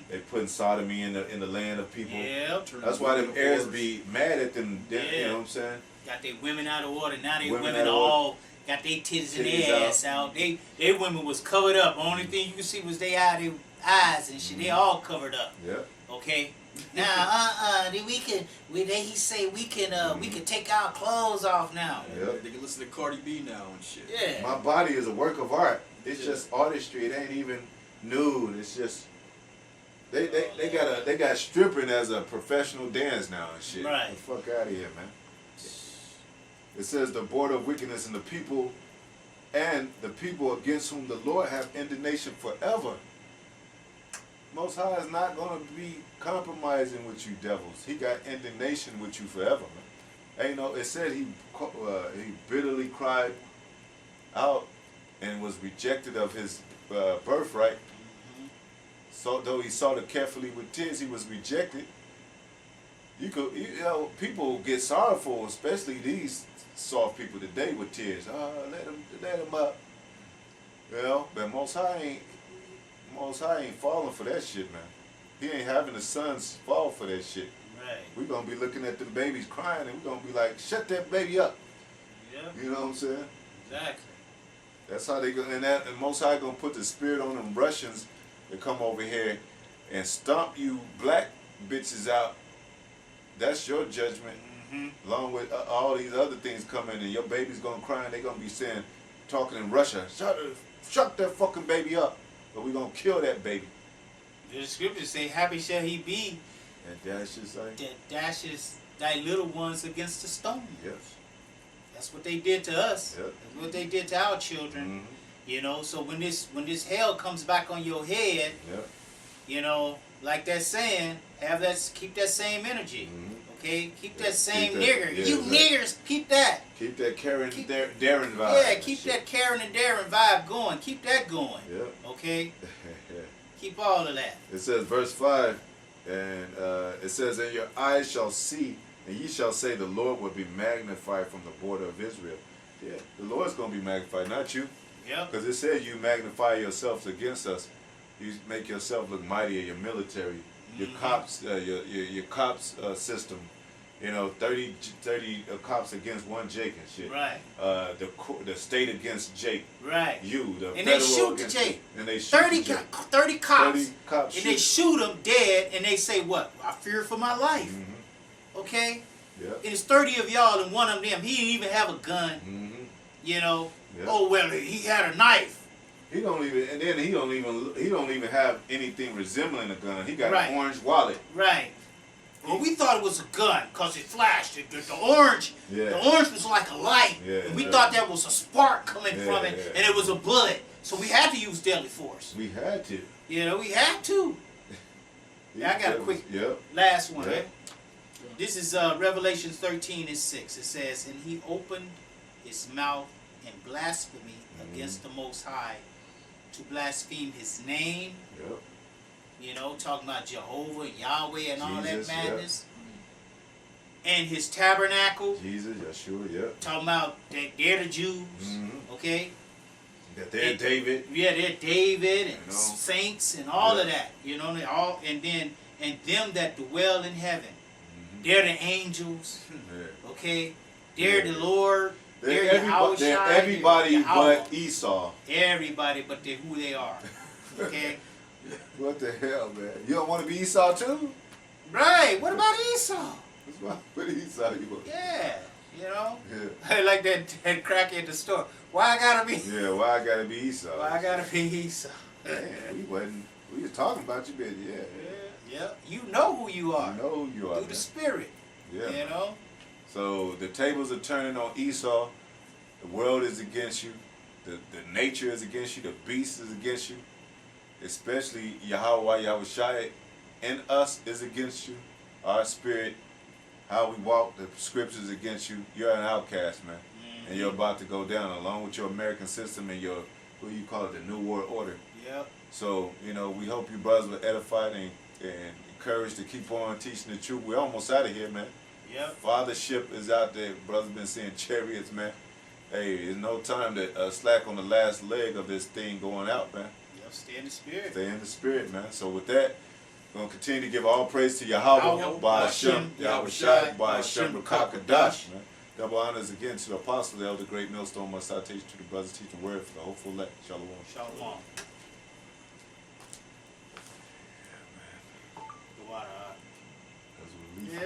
They putting sodomy in the land of people. Yep. That's why them heirs be mad at them. You know what I'm saying? Got their women out of order. Now they Women women all got their titties and their ass out. They women was covered up. Only thing you can see was their eyes and shit. They all covered up. Yeah. Okay. Now he say we can take our clothes off now. Yeah. They can listen to Cardi B now and shit. Yeah. My body is a work of art. It's just artistry. It ain't even nude. It's just they got stripping as a professional dance now and shit. Right. Get the fuck out of here, man. It says the border of wickedness and the people against whom the Lord have indignation forever. Most High is not going to be compromising with you devils. He got indignation with you forever, man. Ain't no. It said he bitterly cried out and was rejected of his birthright. So though he sought it carefully with tears, he was rejected. You know, people get sorrowful, especially these soft people today with tears. Let him up. You know, but Most High ain't falling for that shit, man. He ain't having the sons fall for that shit. Right. We're gonna be looking at the babies crying, and we're gonna be like, shut that baby up. Yeah. You know what I'm saying? Exactly. That's how they go. And Most High gonna put the spirit on them Russians to come over here and stomp you black bitches out. That's your judgment. Along with all these other things coming, and your baby's gonna cry, and they gonna be saying, talking in Russia, shut that fucking baby up, or we gonna kill that baby. The scriptures say, happy shall he be And that's just like, that dashes thy little ones against the stone. yes. That's what they did to us. Yep. That's what they did to our children. You know, so when this hell comes back on your head, Yep. you know, like that saying, keep that same energy. Okay? Keep that same nigger. Yeah, you exactly. niggers, keep that. Keep that Karen Darren vibe. Yeah, keep that Karen and Darren vibe going. Keep that going. Yep. Okay? Keep all of that. It says, verse 5, and it says, and your eyes shall see, and ye shall say, the Lord will be magnified from the border of Israel. Yeah, the Lord's going to be magnified, not you. Yep. Because it says you magnify yourselves against us. You make yourself look mightier, your military, your cops, your cops system. You know, 30 cops against one Jake and shit. Right. The state against Jake. Right. You, the and they federal shoot the against Jake. And they shoot 30 the Jake. 30 cops. 30 cops and they shoot them dead, and they say, what? I fear for my life. Okay? Yeah. And it's 30 of y'all, and one of them, he didn't even have a gun. You know? Yeah. Oh, well, he had a knife. He don't even have anything resembling a gun. He got Right. an orange wallet. Right. Well, we thought it was a gun because it flashed. The orange, the orange was like a light, and we thought that was a spark coming from it, and it was a bullet. So we had to use deadly force. We had to. You know, we had to. Yeah, I got a quick last one. Right? This is Revelation 13:6. It says, "And he opened his mouth in blasphemy against the Most High, to blaspheme his name." Yep. You know, talking about Jehovah, Yahweh, and all that madness. Yep. And his tabernacle. Jesus, Yeshua, yep. Talking about they're the Jews, okay? That they're David. Yeah, they're David and saints and all of that. You know, they all and them that dwell in heaven. They're the angels, okay? They're the Lord. They're everybody but Esau. Everybody but who they are, okay? What the hell, man? You don't want to be Esau too? Right. What about Esau? What Esau you want? Yeah. You know? Yeah. Like that cracker at the store. Why I gotta be? Yeah, why I gotta be Esau? Why I gotta be Esau? Man, we was talking about you, baby. Yeah. You know who you are. You know who you are, through the Spirit. Yeah. You know? So the tables are turning on Esau. The world is against you. The nature is against you. The beast is against you. Especially Yahweh Yahushua in us is against you. Our spirit, how we walk, the scriptures against you. You're an outcast, man. And you're about to go down along with your American system and your, what you call it, the New World Order. Yep. So, you know, we hope you brothers were edified and encouraged to keep on teaching the truth. We're almost out of here, man. Yep. Fathership is out there. Brothers been seeing chariots, man. Hey, there's no time to slack on the last leg of this thing going out, man. Yep, stay in the Spirit. Stay in the Spirit, man. So with that, we're going to continue to give all praise to Yahweh, by Hashem, Yahushai, by Hashem, Rakakadash, man. Double honors again to the apostle, the elder, great millstone, must I teach to the brothers, teach the word for the hopeful elect. Shalom. Shalom. The water. Yeah,